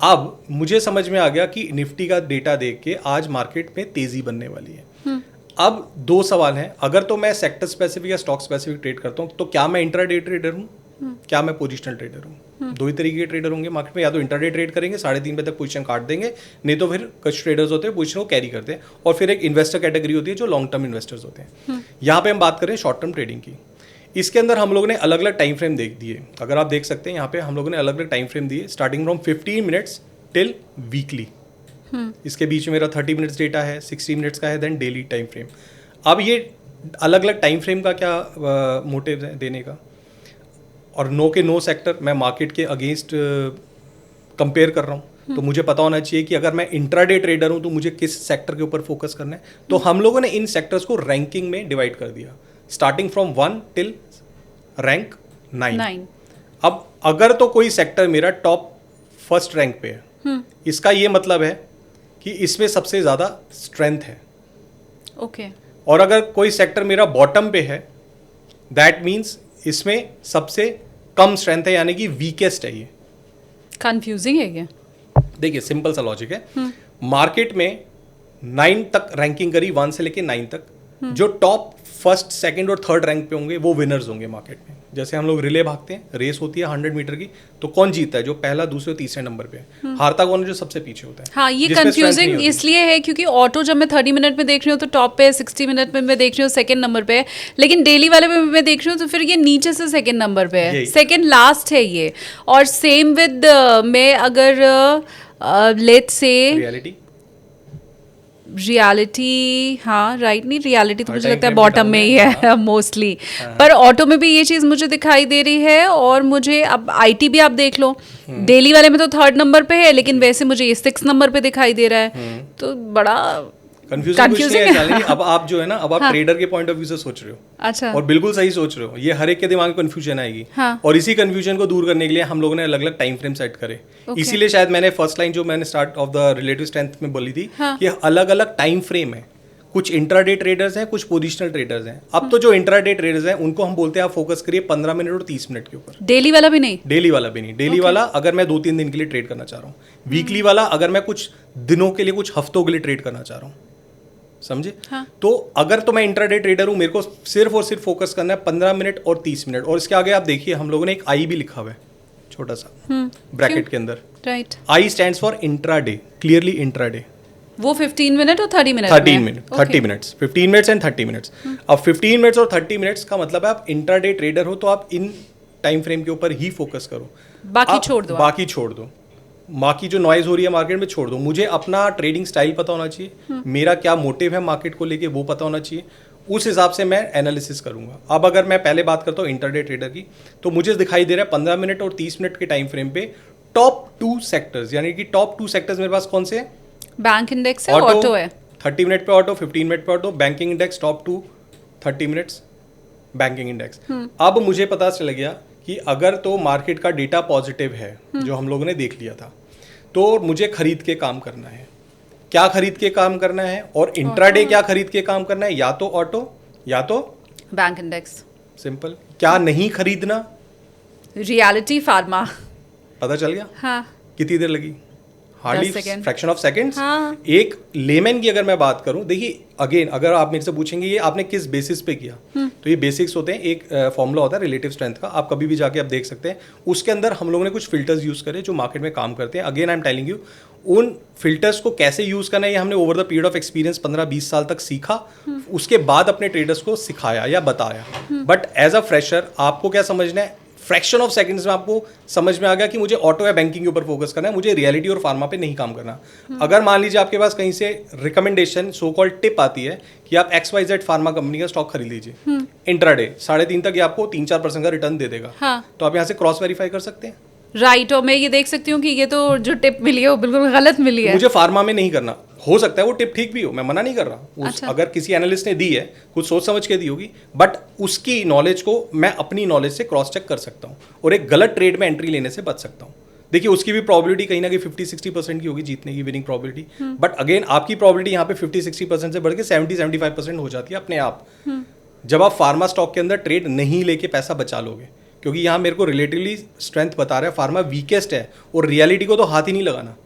अब मुझे समझ में आ गया कि निफ्टी का डेटा देख के आज मार्केट में तेजी बनने वाली है। अब 2 सवाल हैं, अगर तो मैं सेक्टर स्पेसिफिक या स्टॉक स्पेसिफिक ट्रेड करता हूं तो क्या मैं इंट्राडे ट्रेडर हूं, क्या मैं पोजिशनल ट्रेडर हूं? 2 ही तरीके के ट्रेडर होंगे मार्केट में, या तो इंट्राडे ट्रेड करेंगे 3:30 बजे तक पोजीशन काट देंगे, नहीं तो फिर कुछ ट्रेडर्स होते हैं पोजीशन को कैरी करते हैं, और फिर एक इन्वेस्टर कैटेगरी होती है जो लॉन्ग टर्म इन्वेस्टर्स होते हैं। यहाँ पे हम बात करें शॉर्ट टर्म ट्रेडिंग की। इसके अंदर हम लोगों ने अलग अलग टाइम फ्रेम देख दिए। अगर आप देख सकते हैं यहाँ पे हम लोगों ने अलग अलग टाइम फ्रेम दिए, starting from 15 minutes till weekly. इसके बीच में मेरा 30 मिनट्स डेटा है, 60 मिनट्स का है, देन डेली टाइम फ्रेम। अब ये अलग अलग टाइम फ्रेम का क्या मोटिव है देने का, और नो सेक्टर मैं मार्केट के अगेंस्ट कंपेयर कर रहा हूँ, तो मुझे पता होना चाहिए कि अगर मैं इंट्राडे ट्रेडर हूँ तो मुझे किस सेक्टर के ऊपर फोकस करना है। तो हम लोगों ने इन सेक्टर्स को रैंकिंग में डिवाइड कर दिया, स्टार्टिंग फ्रॉम 1 टिल रैंक 9। अब अगर तो कोई सेक्टर मेरा टॉप फर्स्ट रैंक पे है, इसका ये मतलब है कि इसमें सबसे ज़्यादा स्ट्रेंथ है। ओके। और अगर कोई सेक्टर मेरा बॉटम पे है, दैट मीन्स इसमें सबसे कम स्ट्रेंथ है, यानी कि वीकेस्ट है। ये कंफ्यूजिंग है ये। देखिए सिंपल सा लॉजिक है। मार्केट में 9 तक रैंकिंग करी, 1 से लेके 9 तक, जो टॉप फर्स्ट, सेकंड और थर्ड रैंक पे होंगे वो विनर्स होंगे मार्केट में। जैसे हम लोग रिले भागते हैं, रेस होती है 100 मीटर की, तो कौन जीतता है? जो पहला, दूसरे, तीसरे नंबर पे है। हारता कौन है? जो सबसे पीछे होता है। हाँ, ये कंफ्यूजिंग इसलिए है क्योंकि ऑटो जब मैं 30 मिनट में देख रही हूँ तो टॉप पे, 60 मिनट में मैं देख रही हूँ सेकंड नंबर पे है, लेकिन डेली वाले में मैं देख रही हूँ तो फिर ये नीचे से सेकंड नंबर पे है, सेकंड लास्ट है ये। और सेम विद मैं अगर लेट्स से रियलिटी, हाँ राइट, नहीं रियलिटी तो मुझे लगता है बॉटम में ही है मोस्टली, पर ऑटो में भी ये चीज़ मुझे दिखाई दे रही है। और मुझे अब आईटी भी आप देख लो, डेली वाले में तो 3rd नंबर पे है, लेकिन वैसे मुझे ये 6th नंबर पे दिखाई दे रहा है, तो बड़ा कंफ्यूजिंग है। अब आप जो है ना, अब आप ट्रेडर के पॉइंट ऑफ व्यू से सोच रहे हो, अच्छा, और बिल्कुल सही सोच रहे हो। ये हर एक के दिमाग में कंफ्यूजन आएगी, और इसी कंफ्यूजन को दूर करने के लिए हम लोगों ने अलग अलग टाइम फ्रेम सेट करे। इसीलिए शायद मैंने फर्स्ट लाइन जो मैंने start of the relative strength में बोली थी कि अलग अलग टाइम फ्रेम है। कुछ इंट्राडे ट्रेडर्स हैं, कुछ पोजिशनल ट्रेडर्स हैं। अब तो जो इंट्राडे ट्रेडर्स हैं उनको हम बोलते हैं आप फोकस करिए 15 मिनट और 30 मिनट के ऊपर। डेली वाला भी नहीं? डेली वाला भी नहीं। डेली वाला अगर मैं 2-3 दिन के लिए ट्रेड करना चाह रहा हूँ, वीकली वाला अगर मैं कुछ दिनों के लिए, कुछ हफ्तों के लिए ट्रेड करना चाह रहा हूँ, समझे? हाँ। तो अगर तो मैं इंट्राडे ट्रेडर हूँ, मेरे को सिर्फ और सिर्फ फोकस करना है 15 मिनट और 30 मिनट। और इसके आगे आप देखिए हम लोगों ने एक आई भी लिखा हुआ है छोटा सा ब्रैकेट के अंदर। Right. I stands for intraday, clearly intraday. वो 15 मिनट और 30 minute? 30 minute, 30 minutes, 15 minutes and 30 minutes. अब 15 मिनट्स और 30 मिनट्स का मतलब है आप इंट्राडे ट्रेडर हो तो आप इन टाइम फ्रेम के ऊपर ही फोकस करो, बाकी छोड़ दो। बाकी छोड़ दो, बाकी जो नॉइज हो रही है मार्केट में छोड़ दो। मुझे अपना ट्रेडिंग स्टाइल पता होना चाहिए, मेरा क्या मोटिव है मार्केट को लेके वो पता होना चाहिए, उस हिसाब से मैं एनालिसिस करूंगा। अब अगर मैं पहले बात करता हूँ इंटरडे ट्रेडर की, तो मुझे दिखाई दे रहा है 15 मिनट और 30 मिनट के टाइम फ्रेम पे टॉप 2 सेक्टर्स, यानी कि टॉप 2 सेक्टर्स मेरे पास कौन से हैं? बैंक इंडेक्स है, ऑटो है। 30 मिनट पे ऑटो, 15 मिनट पे auto, banking index top 2 30 minutes banking index. अब मुझे पता चल गया कि अगर तो मार्केट का डेटा पॉजिटिव है, जो हम लोगों ने देख लिया था, तो मुझे खरीद के काम करना है। क्या खरीद के काम करना है और इंट्राडे क्या खरीद के काम करना है? या तो ऑटो या तो बैंक इंडेक्स। सिंपल। क्या नहीं खरीदना? Reality pharma. पता चल गया? हाँ। कितनी देर लगी? Hardly fraction of seconds. हाँ। एक लेमैन की अगर मैं बात करूं, देखिए अगेन अगर आप मेरे से पूछेंगे ये आपने किस बेसिस पे किया, तो ये बेसिक्स होते हैं। एक फॉर्मूला होता है रिलेटिव स्ट्रेंथ का, आप कभी भी जाके आप देख सकते हैं। उसके अंदर हम लोगों ने कुछ फिल्टर्स यूज करे जो मार्केट में काम करते हैं। Again I am telling you, उन फिल्टर्स को कैसे यूज करना है ये हमने over the period of experience 15-20 साल तक सीखा, उसके बाद अपने ट्रेडर्स को सिखाया या बताया। बट एज अ फ्रेशर आपको क्या समझना है, फ्रैक्शन ऑफ सेकंड्स में आपको समझ में आ गया कि मुझे ऑटो या बैंकिंग के ऊपर फोकस करना है, मुझे रियलिटी और फार्मा पे नहीं काम करना। अगर मान लीजिए आपके पास कहीं से रिकमेंडेशन सो कॉल्ड टिप आती है कि आप XYZ फार्मा कंपनी का स्टॉक खरीद लीजिए इंट्राडे, 3.5 तक ये आपको 3-4% का रिटर्न दे देगा। हाँ। तो आप यहाँ से क्रॉस वेरीफाई कर सकते हैं। राइट। और मैं ये देख सकती हूँ कि ये तो जो टिप मिली है वो बिल्कुल गलत मिली है। मुझे फार्मा में नहीं करना। हो सकता है वो टिप ठीक भी हो, मैं मना नहीं कर रहा। अच्छा। अगर किसी एनालिस्ट ने दी है, कुछ सोच समझ के दी होगी, बट उसकी नॉलेज को मैं अपनी नॉलेज से क्रॉस चेक कर सकता हूँ और एक गलत ट्रेड में एंट्री लेने से बच सकता हूँ। देखिए उसकी भी प्रोबेबिलिटी कहीं ना कहीं 50-60% की होगी जीतने की, विनिंग प्रोबेबिलिटी। बट अगेन आपकी प्रोबेबिलिटी यहाँ पे 50-60% से बढ़ के 70-75% हो जाती है अपने आप, जब आप फार्मा स्टॉक के अंदर ट्रेड नहीं लेके पैसा बचा लोगे। क्योंकि यहाँ मेरे को रिलेटिवली स्ट्रेंथ बता रहा है, फार्मा वीकेस्ट है और रियलिटी को तो हाथ ही नहीं लगाना।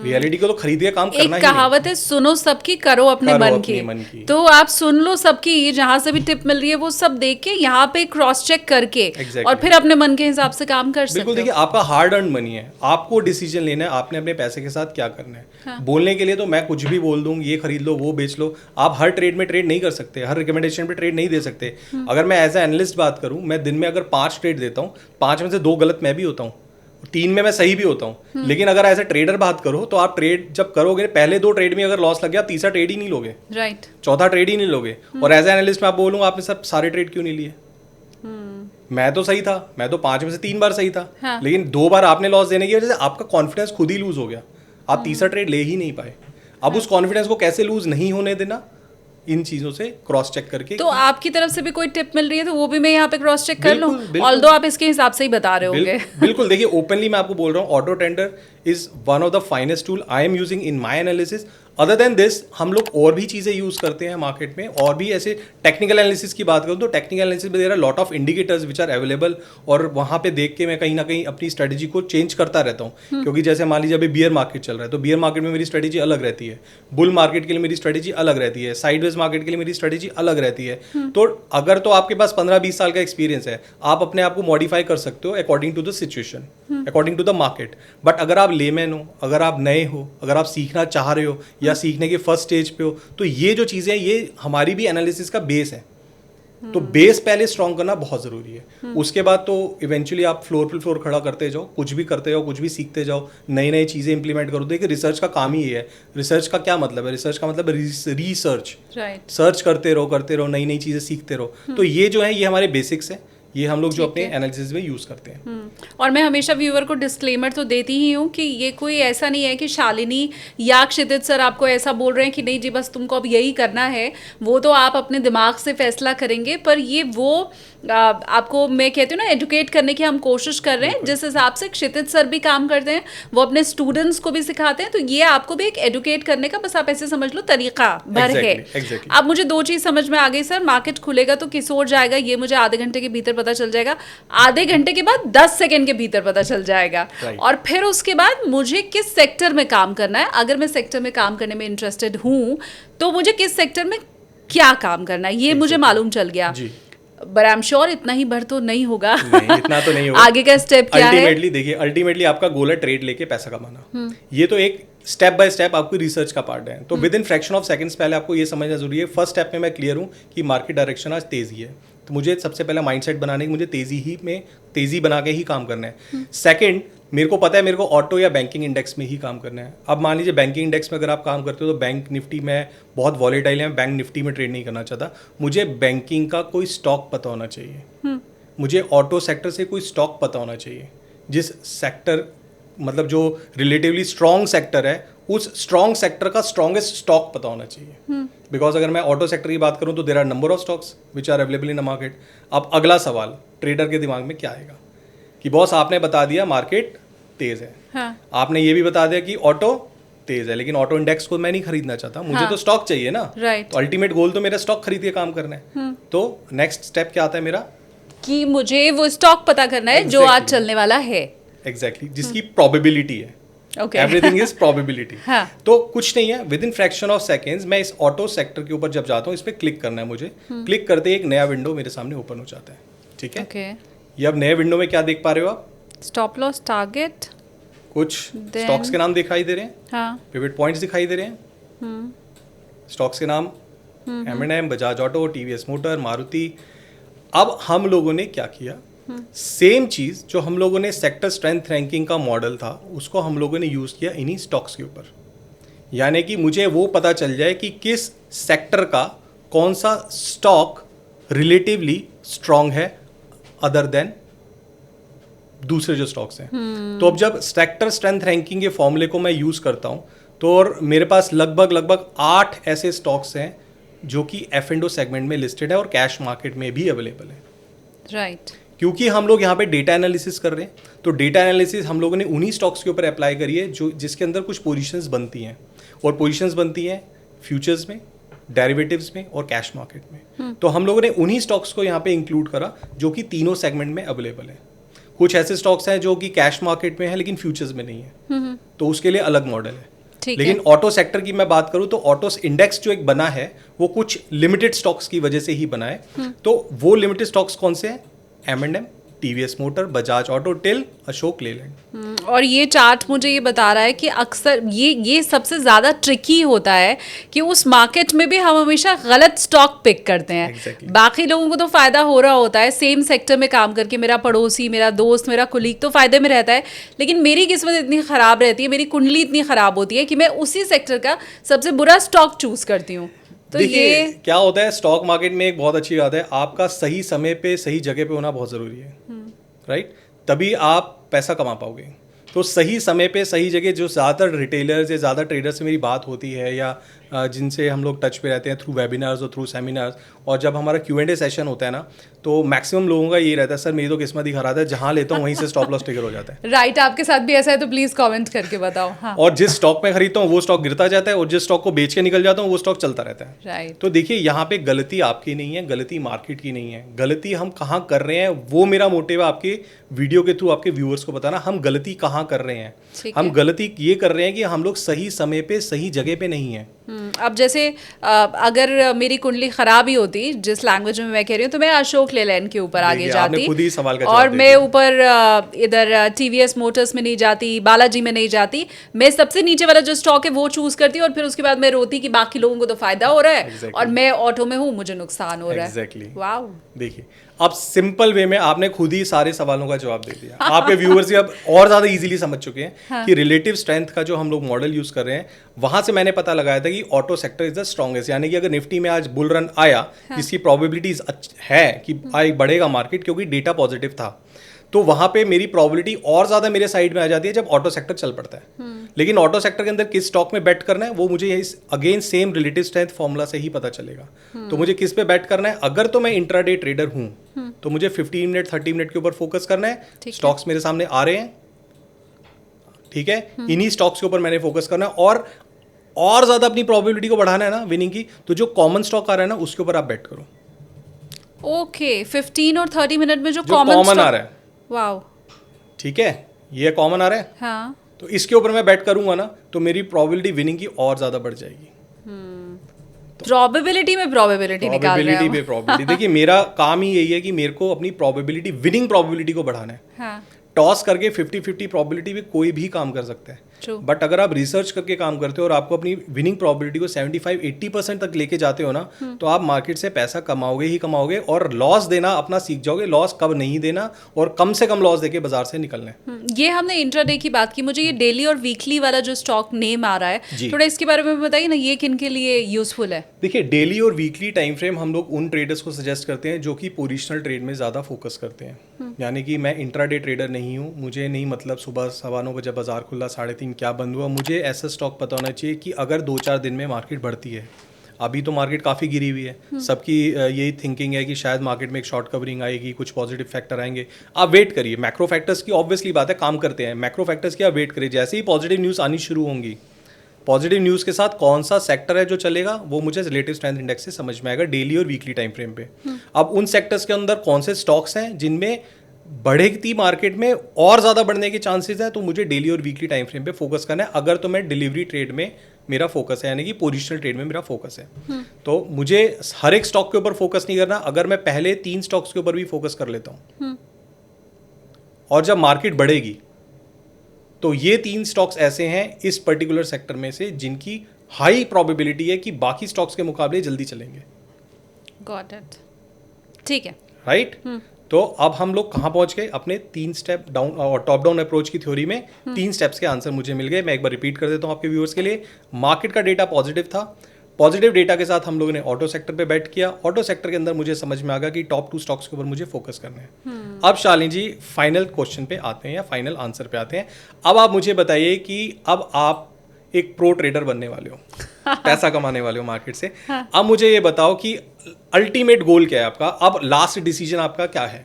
रियलिटी को तो खरीद के काम करना ही नहीं। एक कहावत है, सुनो सबकी करो अपने मन की। तो आप सुन लो सबकी, जहां से भी टिप मिल रही है वो सब देख के यहाँ पे क्रॉस चेक करके और फिर अपने मन के हिसाब से काम कर सकते हो। बिल्कुल। देखिए आपका हार्ड अर्न मनी है, आपको डिसीजन लेना है आपने अपने पैसे के साथ क्या करना है। हाँ। बोलने के लिए तो मैं कुछ भी बोल दूं, ये खरीद लो वो बेच लो, आप हर ट्रेड में ट्रेड नहीं कर सकते, हर रिकमेंडेशन पे ट्रेड नहीं दे सकते। अगर मैं एज ए एनालिस्ट बात करूं, मैं दिन में अगर 5 ट्रेड देता हूँ, 5 में से 2 गलत मैं भी होता हूँ, 3 में मैं सही भी होता हूँ। लेकिन अगर एज ए ट्रेडर बात करो तो आप ट्रेड जब करोगे, पहले 2 ट्रेड में अगर लॉस लग गया, तीसरा ट्रेड ही नहीं लोगे। राइट। चौथा ट्रेड ही नहीं लोगे। और एज ए एनालिस्ट मैं आप बोलूंगा आपने सब सारे ट्रेड क्यों नहीं लिए? मैं तो सही था, मैं तो 5 में से 3 बार सही था। हाँ। लेकिन 2 बार आपने लॉस देने की वजह से आपका कॉन्फिडेंस खुद ही लूज हो गया, आप तीसरा ट्रेड ले ही नहीं पाए। अब उस कॉन्फिडेंस को कैसे लूज नहीं होने देना, इन चीजों से क्रॉस चेक करके। तो आपकी तरफ से भी कोई टिप मिल रही है तो वो भी मैं यहाँ पे क्रॉस चेक कर लूं, ऑल्दो आप इसके हिसाब से ही बता रहे होंगे। बिल्कुल। देखिए ओपनली मैं आपको बोल रहा हूँ, auto tender is one of the finest tool I am using in my analysis. Other than this हम लोग और भी चीज़ें यूज़ करते हैं मार्केट में, और भी ऐसे टेक्निकल एनालिसिस की बात करूँ तो टेक्निकल एनालिसिस में there are lot of indicators which are available, और वहाँ पे देख के मैं कहीं ना कहीं अपनी स्ट्रेटजी को चेंज करता रहता हूँ। क्योंकि जैसे मान लीजिए अभी बियर मार्केट चल रहा है, तो बियर मार्केट में मेरी स्ट्रेटजी अलग रहती है, बुल मार्केट के लिए मेरी स्ट्रेटजी अलग रहती है, साइडवेज मार्केट के लिए मेरी स्ट्रेटजी अलग रहती है। तो अगर तो आपके पास 15-20 साल का एक्सपीरियंस है, आप अपने आप को मॉडिफाई कर सकते हो according to the situation, according to the market. But अगर आप लेमैन हो, अगर आप नए हो, अगर आप सीखना चाह रहे हो या सीखने के फर्स्ट स्टेज पे हो, तो ये जो चीज़ें हैं ये हमारी भी एनालिसिस का बेस है। तो बेस पहले स्ट्रॉन्ग करना बहुत ज़रूरी है। उसके बाद तो इवेंचुअली आप फ्लोर पे फ्लोर खड़ा करते जाओ, कुछ भी करते जाओ, कुछ भी सीखते जाओ, नई नई चीज़ें इंप्लीमेंट करो। देखिए रिसर्च का काम ही है। रिसर्च का क्या मतलब है? रिसर्च का मतलब रिसर्च, सर्च करते रहो, नई नई चीज़ें सीखते रहो। तो ये जो है ये हमारे बेसिक्स हैं, ये हम लोग जो अपने एनालिसिस में यूज़ करते हैं। और मैं हमेशा व्यूअर को डिस्क्लेमर तो देती ही हूँ कि ये कोई ऐसा नहीं है कि शालिनी या क्षितिज सर आपको ऐसा बोल रहे हैं कि नहीं जी बस तुमको अब यही करना है, वो तो आप अपने दिमाग से फैसला करेंगे, पर ये वो आपको मैं कहती हूँ ना एजुकेट करने की हम कोशिश कर रहे हैं। जिस हिसाब से क्षितिज सर भी काम करते हैं, वो अपने स्टूडेंट्स को भी सिखाते हैं, तो ये आपको भी एक एजुकेट करने का बस आप ऐसे समझ लो तरीका भर है। अब मुझे दो चीज समझ में आ गई सर, मार्केट खुलेगा तो किस ओर जाएगा ये मुझे आधे घंटे के भीतर पता चल जाएगा, आधे घंटे के बाद 10 सेकंड के भीतर पता चल जाएगा, और फिर उसके बाद मुझे किस सेक्टर में काम करना है, अगर मैं सेक्टर में काम करने में इंटरेस्टेड हूँ तो मुझे किस सेक्टर में क्या काम करना है ये मुझे मालूम चल गया। बट आई एम श्योर इतना ही भर तो नहीं होगा। नहीं, इतना तो नहीं होगा। आगे का स्टेप क्या है? अल्टीमेटली देखिए, अल्टीमेटली आपका गोल है ट्रेड लेके पैसा कमाना। ये तो एक स्टेप बाय स्टेप आपकी रिसर्च का पार्ट है। तो with in fraction of seconds पहले आपको ये समझना जरूरी है। फर्स्ट स्टेप में मैं क्लियर हूँ कि मार्केट डायरेक्शन आज तेजी है, तो मुझे सबसे पहले माइंडसेट बनाने की, मुझे तेजी बना के ही काम करना है। सेकंड, मेरे को पता है मेरे को ऑटो या बैंकिंग इंडेक्स में ही काम करना है। अब मान लीजिए बैंकिंग इंडेक्स में अगर आप काम करते हो तो बैंक निफ्टी में बहुत वॉलेटाइल है, मैं बैंक निफ्टी में ट्रेड नहीं करना चाहता। मुझे बैंकिंग का कोई स्टॉक पता होना चाहिए, मुझे ऑटो सेक्टर से कोई स्टॉक पता होना चाहिए, जिस सेक्टर मतलब जो रिलेटिवली स्ट्रॉन्ग सेक्टर है उस स्ट्रॉन्ग सेक्टर का स्ट्रॉन्गेस्ट स्टॉक पता होना चाहिए। बिकॉज अगर मैं ऑटो सेक्टर की बात करूं तो there are number of stocks which are available in the market. अब अगला सवाल ट्रेडर के दिमाग में क्या आएगा कि बॉस आपने बता दिया मार्केट तेज है, हाँ। आपने ये भी बता दिया कि ऑटो तेज है, लेकिन ऑटो इंडेक्स को मैं नहीं खरीदना चाहता, मुझे तो स्टॉक चाहिए ना। तो अल्टीमेट गोल तो मेरा स्टॉक खरीद के काम करना है। तो नेक्स्ट स्टेप क्या आता है मेरा कि मुझे वो स्टॉक पता करना है जो आज चलने वाला है। एग्जैक्टली, जिसकी प्रोबेबिलिटी है। Everything is probability. तो कुछ नहीं है, with in fraction of seconds मैं इस ऑटो सेक्टर के ऊपर जब जाता हूँ, इस पर क्लिक करना है मुझे। क्लिक करते ही एक नया विंडो मेरे सामने ओपन हो जाता है। ठीक है, ये अब नए विंडो में क्या देख पा रहे हो आप? स्टॉप लॉस, टारगेट, कुछ स्टॉक्स के नाम दिखाई दे रहे हैं, हाँ। पिवट पॉइंट्स दिखाई दे रहे हैं, स्टॉक्स के नाम M&M, Bajaj auto, TVS motor, Maruti. अब हम लोगों ने क्या किया, सेम चीज जो हम लोगों ने सेक्टर स्ट्रेंथ रैंकिंग का मॉडल था उसको हम लोगों ने यूज किया इन्हीं स्टॉक्स के ऊपर। यानी कि मुझे वो पता चल जाए कि किस सेक्टर का कौन सा स्टॉक रिलेटिवली स्ट्रांग है अदर देन दूसरे जो स्टॉक्स हैं। तो अब जब सेक्टर स्ट्रेंथ रैंकिंग के फॉर्मूले को मैं यूज करता हूं तो और मेरे पास लगभग 8 ऐसे स्टॉक्स हैं जो कि F&O सेगमेंट में लिस्टेड है और कैश मार्केट में भी अवेलेबल है। राइट, क्योंकि हम लोग यहाँ पे डेटा एनालिसिस कर रहे हैं, तो डेटा एनालिसिस हम लोगों ने उन्हीं स्टॉक्स के ऊपर अप्लाई करी है जो जिसके अंदर कुछ पोजीशंस बनती हैं, और पोजीशंस बनती हैं फ्यूचर्स में, डेरिवेटिव्स में और कैश मार्केट में। तो हम लोगों ने उन्हीं स्टॉक्स को यहाँ पे इंक्लूड करा जो कि तीनों सेगमेंट में अवेलेबल है। कुछ ऐसे स्टॉक्स हैं जो कि कैश मार्केट में है लेकिन फ्यूचर्स में नहीं है, तो उसके लिए अलग मॉडल है। लेकिन ऑटो सेक्टर की मैं बात करूं तो ऑटो इंडेक्स जो एक बना है वो कुछ लिमिटेड स्टॉक्स की वजह से ही बना है। तो वो लिमिटेड स्टॉक्स कौन से हैं? M&M, TVS motor, Bajaj auto, till, Ashok Leyland. और ये चार्ट मुझे ये बता रहा है कि अक्सर ये सबसे ज़्यादा ट्रिकी होता है कि उस मार्केट में भी हम हमेशा गलत स्टॉक पिक करते हैं। Exactly. बाकी लोगों को तो फ़ायदा हो रहा होता है सेम सेक्टर में काम करके, मेरा पड़ोसी, मेरा दोस्त, मेरा कुलीग तो फ़ायदे में रहता है, लेकिन मेरी किस्मत इतनी ख़राब रहती है, मेरी कुंडली इतनी ख़राब होती है कि मैं उसी सेक्टर का सबसे बुरा स्टॉक चूज़ करती हूँ। तो ये क्या होता है स्टॉक मार्केट में, एक बहुत अच्छी बात है, आपका सही समय पे सही जगह पे होना बहुत ज़रूरी है। राइट, तभी आप पैसा कमा पाओगे। तो सही समय पे सही जगह, जो ज़्यादातर रिटेलर्स या ज़्यादा ट्रेडर्स से मेरी बात होती है या जिनसे हम लोग टच पे रहते हैं थ्रू वेबिनार्स और थ्रू सेमिनार्स, और जब हमारा Q&A सेशन होता है ना, तो मैक्सिमम लोगों का ये रहता है, सर मेरी तो किस्मत ही खराब है, जहाँ लेता हूँ वहीं से स्टॉप लॉस ट्रिगर हो जाता है। राइट, आपके साथ भी ऐसा है तो प्लीज कमेंट करके बताओ। हाँ। और जिस स्टॉक में खरीदता हूँ वो स्टॉक गिरता जाता है, और जिस स्टॉक को बेच के निकल जाता हूँ वो स्टॉक चलता रहता है। राइट, तो देखिए यहाँ पे गलती आपकी नहीं है, गलती मार्केट की नहीं है, गलती हम कहाँ कर रहे हैं वो मेरा मोटिव है आपके वीडियो के थ्रू आपके व्यूअर्स को बताना, हम गलती कहाँ कर रहे हैं। हम गलती ये कर रहे हैं कि हम लोग सही समय पे सही जगह पे नहीं है। अब जैसे अगर मेरी कुंडली खराब ही होती, जिस लैंग्वेज में मैं कह रही हूँ, तो मैं अशोक लेलैंड के ऊपर आगे जाती, खुद ही सवाल का और मैं ऊपर इधर टीवीएस मोटर्स में नहीं जाती, बालाजी में नहीं जाती, मैं सबसे नीचे वाला जो स्टॉक है वो चूज करती, और फिर उसके बाद मैं रोती कि बाकी लोगों को तो फायदा हो रहा है और मैं ऑटो में हूँ, मुझे नुकसान हो रहा है। एग्जैक्टली। वाओ। देखिए अब सिंपल वे में आपने खुद ही सारे सवालों का जवाब दे दिया। आपके व्यूअर्स भी अब और ज़्यादा इजीली समझ चुके हैं कि रिलेटिव स्ट्रेंथ का जो हम लोग मॉडल यूज़ कर रहे हैं, वहाँ से मैंने पता लगाया था कि auto sector is the strongest. यानी कि अगर निफ्टी में आज बुल रन आया, इसकी प्रोबेबिलिटीज है कि आज बढ़ेगा मार्केट, क्योंकि डेटा पॉजिटिव था, तो वहाँ पे मेरी प्रोबेबिलिटी और ज़्यादा मेरे साइड में आ जाती है जब ऑटो सेक्टर चल पड़ता है। लेकिन ऑटो सेक्टर के अंदर किस स्टॉक में बेट करना है वो मुझे again same relative strength formula से ही पता चलेगा। तो मुझे किस पे बेट करना है, अगर तो मैं इंट्राडे ट्रेडर हूँ तो मुझे 15 मिनट 30 मिनट के ऊपर फोकस करना है। स्टॉक्स मेरे सामने आ रहे हैं, ठीक है, इन्हीं स्टॉक्स के ऊपर मैंने फोकस करना है और ज़्यादा अपनी प्रोबेबिलिटी को बढ़ाना है ना विनिंग की, तो जो कॉमन स्टॉक आ रहा है ना उसके ऊपर आप बेट करो। ओके 15 और 30 मिनट में जो कॉमन आ रहा है, वाओ, ठीक है, ये कॉमन आ रहा है, हाँ, तो इसके ऊपर मैं बेट करूंगा ना तो मेरी प्रोबेबिलिटी विनिंग की और ज्यादा बढ़ जाएगी। प्रोबेबिलिटी में प्रोबेबिलिटी निकाल रहे हो। प्रोबेबिलिटी देखिए, मेरा काम ही यही है कि मेरे को अपनी प्रोबेबिलिटी, विनिंग प्रोबेबिलिटी को बढ़ाना है। हाँ, टॉस करके 50-50 प्रोबेबिलिटी में कोई भी काम कर सकता है, बट अगर आप रिसर्च करके काम करते हो और आपको अपनी विनिंग प्रोबेबिलिटी को 75-80% तक लेके जाते हो ना, तो आप मार्केट से पैसा कमाओगे ही कमाओगे, और लॉस देना अपना सीख जाओगे, लॉस कब नहीं देना और कम से कम लॉस देके बाजार से निकलना है। ये हमने इंट्राडे की बात की, मुझे ये डेली और वीकली वाला जो स्टॉक नेम आ रहा है, थोड़ा इसके बारे में बताइए ना, ये किन के लिए यूजफुल है? देखिए, डेली और वीकली टाइम फ्रेम हम लोग उन ट्रेडर्स को सजेस्ट करते हैं जो कि पोजिशनल ट्रेड में ज़्यादा फोकस करते हैं। यानी कि मैं इंट्राडे ट्रेडर नहीं हूँ, मुझे नहीं मतलब सुबह 9:15 बजे बाजार खुला 3:30 क्या बंद हुआ, मुझे ऐसा स्टॉक पता होना चाहिए कि अगर 2-4 दिन में मार्केट बढ़ती है, अभी तो मार्केट काफ़ी गिरी हुई है, सबकी यही थिंकिंग है कि शायद मार्केट में एक शॉर्ट कवरिंग आएगी, कुछ पॉजिटिव फैक्टर आएंगे, आप वेट करिए। मैक्रो फैक्टर्स की ऑब्वियसली बात है, काम करते हैं, मैक्रो फैक्टर्स की आप वेट करिए, जैसे ही पॉजिटिव न्यूज़ आनी शुरू होंगी, पॉजिटिव न्यूज़ के साथ कौन सा सेक्टर है जो चलेगा वो मुझे रिलेटिव स्ट्रेंथ इंडेक्स से समझ में आएगा डेली और वीकली टाइम फ्रेम पे। अब उन सेक्टर्स के अंदर कौन से स्टॉक्स हैं जिनमें बढ़ेगी मार्केट में और ज़्यादा बढ़ने के चांसेस हैं, तो मुझे डेली और वीकली टाइम फ्रेम पे फोकस करना है। अगर तो मैं डिलीवरी ट्रेड में मेरा फोकस है, यानी कि पोजिशनल ट्रेड में मेरा फोकस है, तो मुझे हर एक स्टॉक के ऊपर फोकस नहीं करना। अगर मैं पहले 3 स्टॉक्स के ऊपर भी फोकस कर लेता हूँ और जब मार्केट बढ़ेगी तो ये 3 स्टॉक्स ऐसे हैं इस पर्टिकुलर सेक्टर में से जिनकी हाई प्रोबेबिलिटी है कि बाकी स्टॉक्स के मुकाबले जल्दी चलेंगे। गॉट इट, ठीक है, राइट। तो अब हम लोग कहाँ पहुंच गए, अपने 3 स्टेप डाउन और टॉप डाउन अप्रोच की थ्योरी में 3 स्टेप्स के आंसर मुझे मिल गए। मैं एक बार रिपीट कर देता हूँ आपके व्यूअर्स के लिए। मार्केट का डेटा पॉजिटिव था, पॉजिटिव डेटा के साथ हम लोगों ने ऑटो सेक्टर पे बैट किया, ऑटो सेक्टर के अंदर मुझे समझ में आ गया कि टॉप 2 स्टॉक्स के ऊपर मुझे फोकस करना है। अब शालिनी जी फाइनल क्वेश्चन पे आते हैं या फाइनल आंसर पे आते हैं। अब आप मुझे बताइए कि अब आप एक प्रो ट्रेडर बनने वाले हो, पैसा कमाने वाले हो मार्केट से। अब मुझे ये बताओ कि अल्टीमेट गोल क्या है आपका, अब लास्ट डिसीजन आपका क्या है?